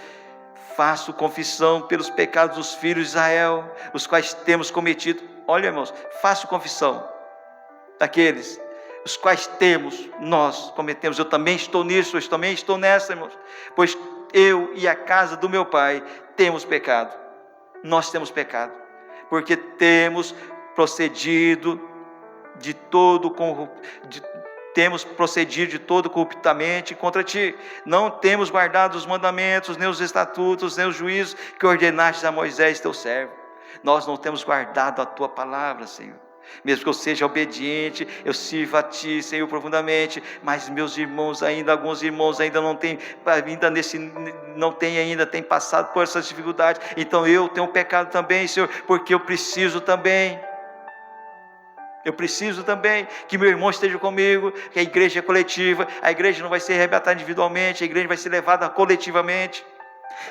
faço confissão pelos pecados dos filhos de Israel, os quais temos cometido. Olha, irmãos, faço confissão daqueles os quais nós cometemos. Eu também estou nisso, eu também estou nessa, irmãos, pois eu e a casa do meu pai temos pecado. Nós temos pecado, porque temos procedido de todo corruptamente contra ti. Não temos guardado os mandamentos, nem os estatutos, nem os juízos que ordenaste a Moisés teu servo. Nós não temos guardado a tua palavra, Senhor. Mesmo que eu seja obediente, eu sirva a ti, Senhor, profundamente, mas meus irmãos ainda, alguns irmãos ainda não têm passado por essas dificuldades. Então eu tenho pecado também, Senhor, porque eu preciso também que meu irmão esteja comigo, que a igreja é coletiva, a igreja não vai ser arrebatada individualmente, a igreja vai ser levada coletivamente.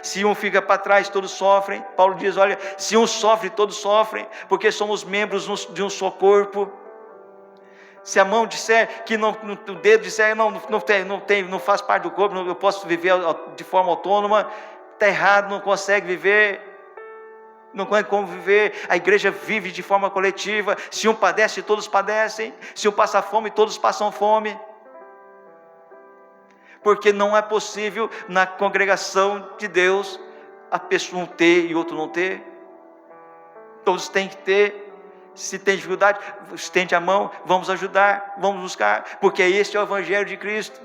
Se um fica para trás, todos sofrem. Paulo diz: olha, se um sofre, todos sofrem, porque somos membros de um só corpo. Se a mão disser que não, o dedo disser não faz parte do corpo, eu posso viver de forma autônoma, está errado, não consegue viver. Não tem como viver. A igreja vive de forma coletiva. Se um padece, todos padecem. Se um passa fome, todos passam fome. Porque não é possível na congregação de Deus a pessoa um ter e outro não ter. Todos têm que ter. Se tem dificuldade, estende a mão, vamos ajudar, vamos buscar, porque este é o evangelho de Cristo.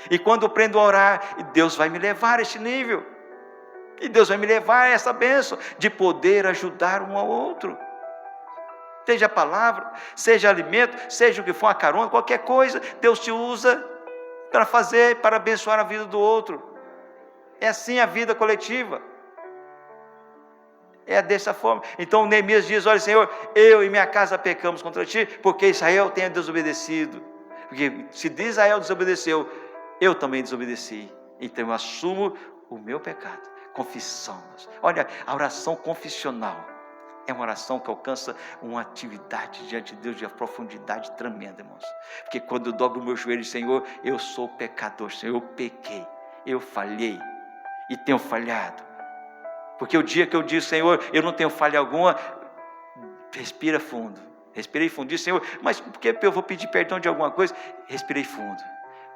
E quando eu aprendo a orar, Deus vai me levar a este nível. E Deus vai me levar a essa bênção de poder ajudar um ao outro. Seja a palavra, seja alimento, seja o que for, a carona, qualquer coisa, Deus te usa para fazer, para abençoar a vida do outro. É assim a vida coletiva. É dessa forma. Então Neemias diz: olha, Senhor, eu e minha casa pecamos contra ti, porque Israel tem desobedecido. Porque se Israel desobedeceu, eu também desobedeci. Então eu assumo o meu pecado. Confissão. Olha, a oração confissional é uma oração que alcança uma atividade diante de Deus de uma profundidade tremenda, irmãos. Porque quando eu dobro o meu joelho, Senhor, eu sou pecador, Senhor, eu pequei, eu falhei e tenho falhado. Porque o dia que eu digo: Senhor, eu não tenho falha alguma, respira fundo. Respirei fundo, disse: Senhor, mas por que eu vou pedir perdão de alguma coisa? Respirei fundo.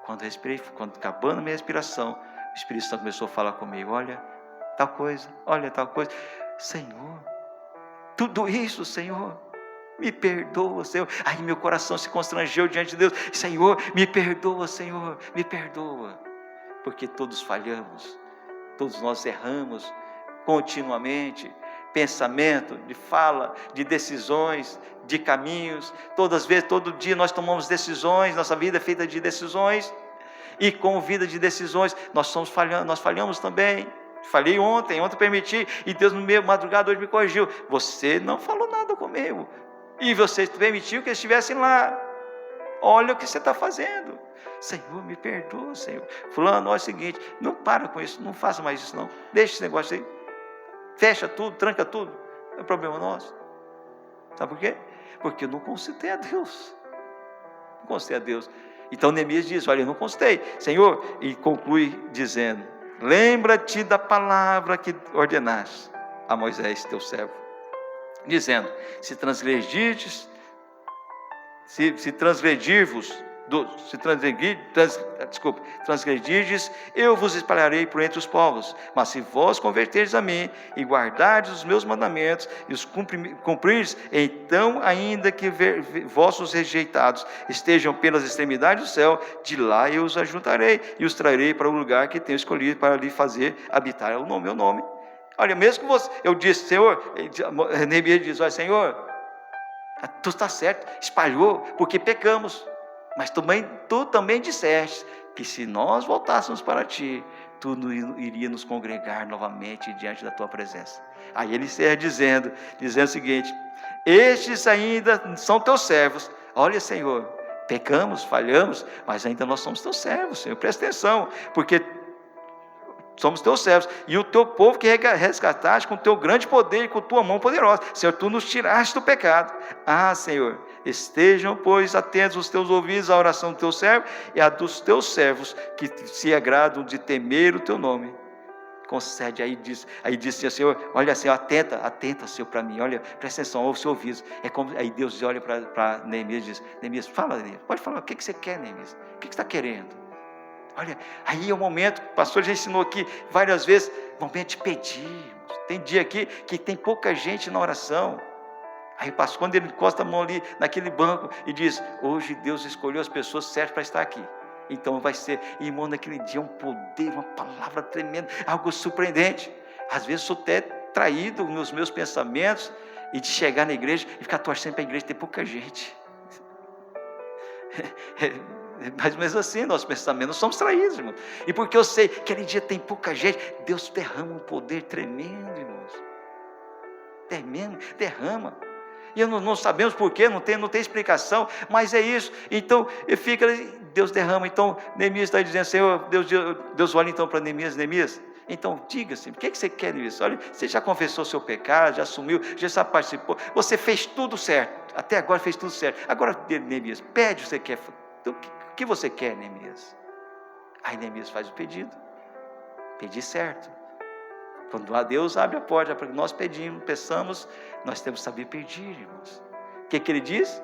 Quando acabando a minha respiração, o Espírito Santo começou a falar comigo: olha tal coisa, olha tal coisa. Senhor, tudo isso, Senhor, me perdoa, Senhor. Aí meu coração se constrangeu diante de Deus: Senhor, me perdoa, Senhor, me perdoa. Porque todos falhamos, todos nós erramos continuamente. Pensamento, de fala, de decisões, de caminhos. Todas as vezes, todo dia nós tomamos decisões. Nossa vida é feita de decisões. E com vida de decisões, nós falhamos também. Falhei ontem permiti, e Deus no meio madrugada hoje me corrigiu: você não falou nada comigo, e você permitiu que eles estivessem lá. Olha o que você está fazendo. Senhor, me perdoa, Senhor. Fulano, olha o seguinte, não para com isso, não faça mais isso não. Deixa esse negócio aí. Fecha tudo, tranca tudo. Não é problema nosso. Sabe por quê? Porque eu não consultei a Deus. Não consultei a Deus. Então Neemias diz: olha, eu não consultei, Senhor. E conclui dizendo: lembra-te da palavra que ordenaste a Moisés teu servo, dizendo: se transgredir-vos transgredirdes, eu vos espalharei por entre os povos. Mas se vós converterdes a mim e guardardes os meus mandamentos e os cumprirdes, então ainda que vossos rejeitados estejam pelas extremidades do céu, de lá eu os ajuntarei e os trarei para o lugar que tenho escolhido para lhe fazer habitar o meu nome. Olha, mesmo que você, eu disse, Senhor, Neemias diz, olha, Senhor, tu está certo, espalhou, porque pecamos, mas tu também disseste que se nós voltássemos para ti, tu iria nos congregar novamente diante da tua presença. Aí ele encerra dizendo o seguinte: estes ainda são teus servos. Olha, Senhor, pecamos, falhamos, mas ainda nós somos teus servos, Senhor, presta atenção, porque somos teus servos, e o teu povo que resgataste com teu grande poder e com tua mão poderosa. Senhor, tu nos tiraste do pecado. Senhor, estejam, pois, atentos os teus ouvidos à oração do teu servo e à dos teus servos que se agradam de temer o teu nome. Concede, aí diz assim, Senhor, olha, Senhor, atenta, Senhor, para mim, olha, presta atenção, ouve os seus ouvidos. É como, aí Deus olha para Neemias e diz, Neemias, fala, Neemias, pode falar, o que você quer, Neemias? O que você está querendo? Olha, aí é o momento, o pastor já ensinou aqui várias vezes, momento de pedir. Tem dia aqui que tem pouca gente na oração. Aí o pastor, quando ele encosta a mão ali naquele banco e diz, hoje Deus escolheu as pessoas certas para estar aqui. Então vai ser, irmão, naquele dia um poder, uma palavra tremenda, algo surpreendente. Às vezes sou até traído nos meus pensamentos e de chegar na igreja e ficar torcendo para a igreja ter pouca gente. Mais ou menos assim, nossos pensamentos, nós somos traídos, irmãos. E porque eu sei que aquele dia tem pouca gente, Deus derrama um poder tremendo, irmãos. Tremendo, derrama. E não sabemos porquê, não tem explicação, mas é isso. Então, Deus derrama. Então, Neemias está dizendo, Senhor, Deus olha então para Neemias. Então, diga-se, o que você quer, Neemias? Olha, você já confessou seu pecado, já assumiu, já participou, você fez tudo certo, até agora fez tudo certo. Agora, Neemias, pede o que você quer. O que você quer, Neemias? Aí Neemias faz o pedido. Pedir certo. Quando Deus abre a porta para que nós peçamos, nós temos que saber pedir, irmãos. O que ele diz?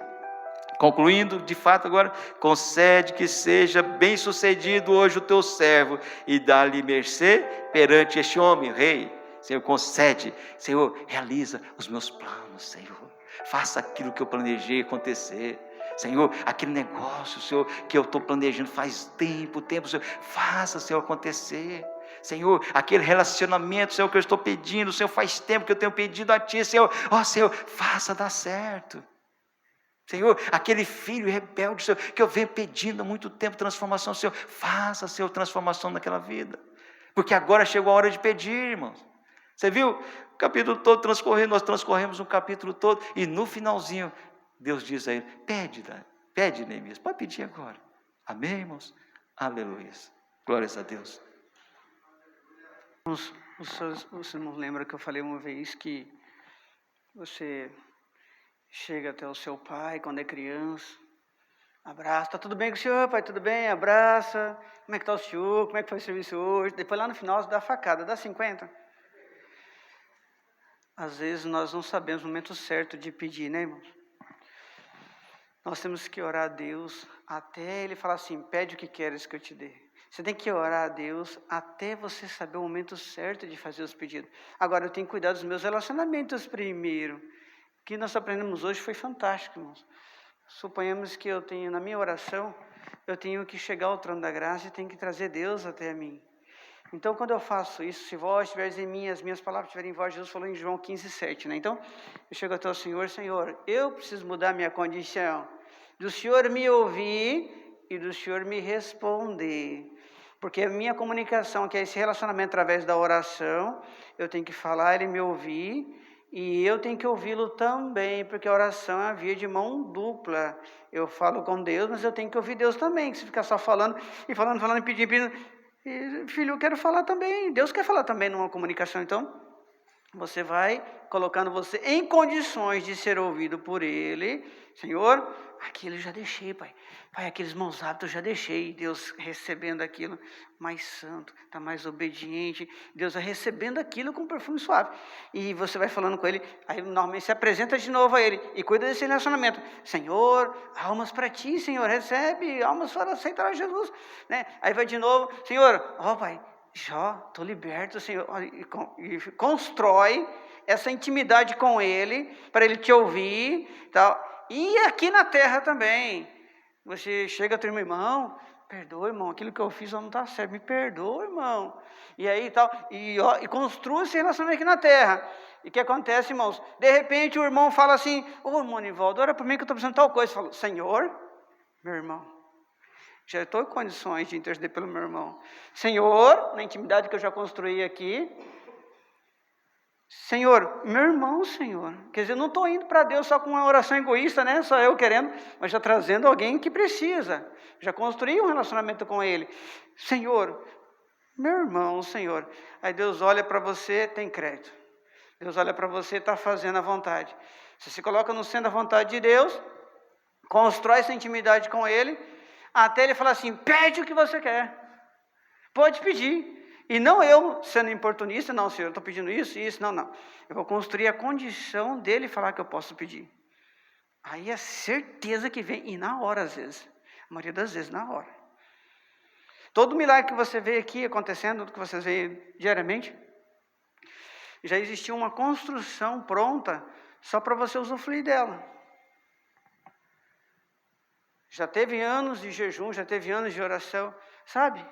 Concluindo, de fato agora, concede que seja bem sucedido hoje o teu servo e dá-lhe mercê perante este homem, rei. Senhor, concede, Senhor, realiza os meus planos, Senhor. Faça aquilo que eu planejei acontecer. Senhor, aquele negócio, Senhor, que eu estou planejando faz tempo, Senhor, faça, Senhor, acontecer. Senhor, aquele relacionamento, Senhor, que eu estou pedindo, Senhor, faz tempo que eu tenho pedido a Ti, Senhor, Senhor, faça dar certo. Senhor, aquele filho rebelde, Senhor, que eu venho pedindo há muito tempo transformação, Senhor, faça, Senhor, transformação naquela vida, porque agora chegou a hora de pedir, irmãos. Você viu? O capítulo todo transcorrendo, nós transcorremos um capítulo todo, e no finalzinho, Deus diz a ele, pede, Neemias, pode pedir agora. Amém, irmãos? Aleluia. Glórias a Deus. Os irmãos lembram que eu falei uma vez que você chega até o seu pai quando é criança, abraça, está tudo bem com o senhor, pai? Tudo bem? Abraça. Como é que está o senhor? Como é que foi o serviço hoje? Depois lá no final você dá a facada, dá 50. Às vezes nós não sabemos o momento certo de pedir, né, irmãos? Nós temos que orar a Deus até Ele falar assim, pede o que queres que eu te dê. Você tem que orar a Deus até você saber o momento certo de fazer os pedidos. Agora, eu tenho que cuidar dos meus relacionamentos primeiro. O que nós aprendemos hoje foi fantástico, irmãos. Suponhamos que eu tenho, na minha oração, eu tenho que chegar ao trono da graça e tenho que trazer Deus até mim. Então, quando eu faço isso, se vós estiveres em mim, as minhas palavras estiverem em vós, Jesus falou em João 15:7, né? Então, eu chego até o Senhor, Senhor, eu preciso mudar minha condição, do Senhor me ouvir e do Senhor me responder. Porque a minha comunicação, que é esse relacionamento através da oração, eu tenho que falar, Ele me ouvir, e eu tenho que ouvi-lo também, porque a oração é uma via de mão dupla. Eu falo com Deus, mas eu tenho que ouvir Deus também, que se ficar só falando, e pedindo, e, filho, eu quero falar também, Deus quer falar também numa comunicação, então, Você vai colocando você em condições de ser ouvido por Ele. Senhor, aquilo eu já deixei, Pai. Pai, aqueles maus hábitos eu já deixei. Deus recebendo aquilo mais santo, está mais obediente. Deus vai recebendo aquilo com perfume suave. E você vai falando com Ele, aí normalmente se apresenta de novo a Ele e cuida desse relacionamento. Senhor, almas para Ti, Senhor, recebe almas para aceitar a Jesus. Né? Aí vai de novo, Senhor, ó Pai, já estou liberto, Senhor, e constrói essa intimidade com Ele, para Ele te ouvir, tal. E aqui na terra também, você chega ao irmão, perdoa, irmão, aquilo que eu fiz não está certo, me perdoa, irmão, e aí tal, e construa esse relacionamento aqui na terra. E o que acontece, irmãos? De repente o irmão fala assim, irmão Nivaldo, ora para mim que eu estou precisando de tal coisa. Fala, Senhor, meu irmão, já estou em condições de interceder pelo meu irmão. Senhor, na intimidade que eu já construí aqui, Senhor, meu irmão, Senhor. Quer dizer, eu não estou indo para Deus só com uma oração egoísta, né? Só eu querendo, mas já trazendo alguém que precisa. Já construí um relacionamento com Ele. Senhor, meu irmão, Senhor. Aí Deus olha para você, tem crédito. Deus olha para você, está fazendo a vontade. Você se coloca no centro da vontade de Deus, constrói essa intimidade com Ele, até Ele falar assim, pede o que você quer. Pode pedir. E não eu sendo importunista, não, Senhor, eu estou pedindo isso, não. Eu vou construir a condição dele falar que eu posso pedir. Aí é certeza que vem, e na hora às vezes, a maioria das vezes na hora. Todo milagre que você vê aqui acontecendo, que vocês veem diariamente, já existia uma construção pronta só para você usufruir dela. Já teve anos de jejum, já teve anos de oração, sabe?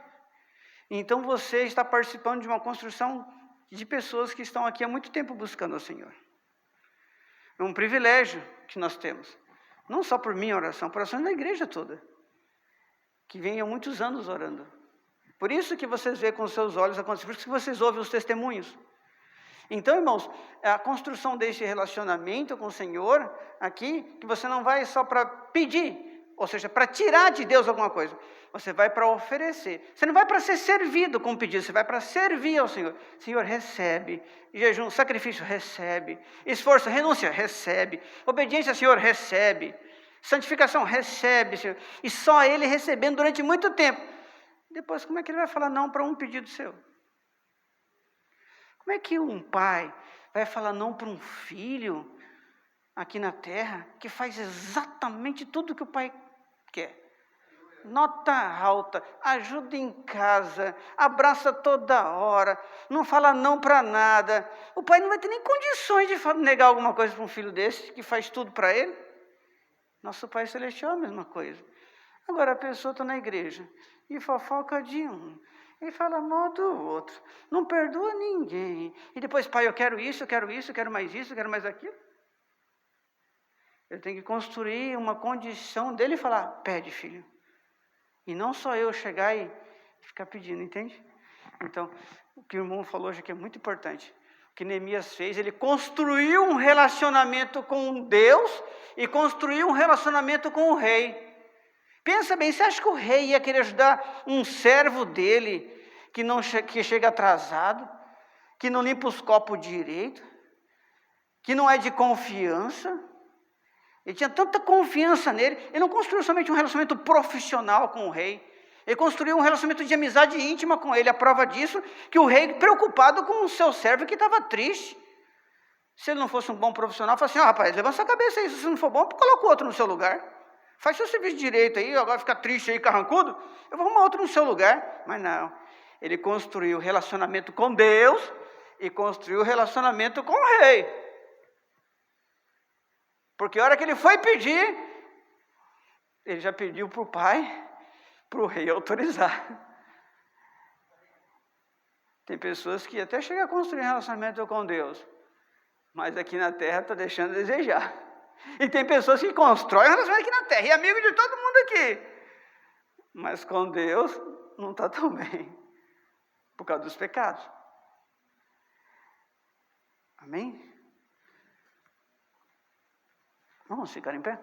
Então você está participando de uma construção de pessoas que estão aqui há muito tempo buscando ao Senhor. É um privilégio que nós temos. Não só por minha oração, por oração da igreja toda. Que vem há muitos anos orando. Por isso que vocês veem com os seus olhos acontecer, por isso que vocês ouvem os testemunhos. Então, irmãos, a construção desse relacionamento com o Senhor aqui, que você não vai só para pedir, ou seja, para tirar de Deus alguma coisa. Você vai para oferecer. Você não vai para ser servido com pedido, você vai para servir ao Senhor. Senhor, recebe. Jejum, sacrifício, recebe. Esforço, renúncia, recebe. Obediência, Senhor, recebe. Santificação, recebe, Senhor. E só Ele recebendo durante muito tempo. Depois, como é que Ele vai falar não para um pedido seu? Como é que um pai vai falar não para um filho aqui na terra que faz exatamente tudo que o pai quer? Nota alta, ajuda em casa, abraça toda hora, não fala não para nada. O pai não vai ter nem condições de negar alguma coisa para um filho desse, que faz tudo para ele. Nosso Pai Celestial é a mesma coisa. Agora a pessoa está na igreja e fofoca de um, e fala mal do outro, não perdoa ninguém. E depois, pai, eu quero isso, eu quero mais aquilo. Ele tem que construir uma condição dele falar, pede, filho. E não só eu chegar e ficar pedindo, entende? Então, o que o irmão falou hoje aqui é muito importante. O que Neemias fez, ele construiu um relacionamento com Deus e construiu um relacionamento com o rei. Pensa bem, você acha que o rei ia querer ajudar um servo dele que chega atrasado, que não limpa os copos direito, que não é de confiança? Ele tinha tanta confiança nele, ele não construiu somente um relacionamento profissional com o rei, ele construiu um relacionamento de amizade íntima com ele. A prova disso, que o rei, preocupado com o seu servo que estava triste. Se ele não fosse um bom profissional, falava assim, rapaz, levanta sua cabeça aí, se não for bom, coloca o outro no seu lugar. Faz seu serviço direito aí, agora fica triste aí, carrancudo, eu vou arrumar outro no seu lugar. Mas não, ele construiu relacionamento com Deus e construiu relacionamento com o rei. Porque a hora que ele foi pedir, ele já pediu para o pai, para o rei autorizar. Tem pessoas que até chegam a construir relacionamento com Deus, mas aqui na terra está deixando a desejar. E tem pessoas que constroem relacionamento aqui na terra, e é amigo de todo mundo aqui, mas com Deus não está tão bem, por causa dos pecados. Amém? Vamos ficar em pé?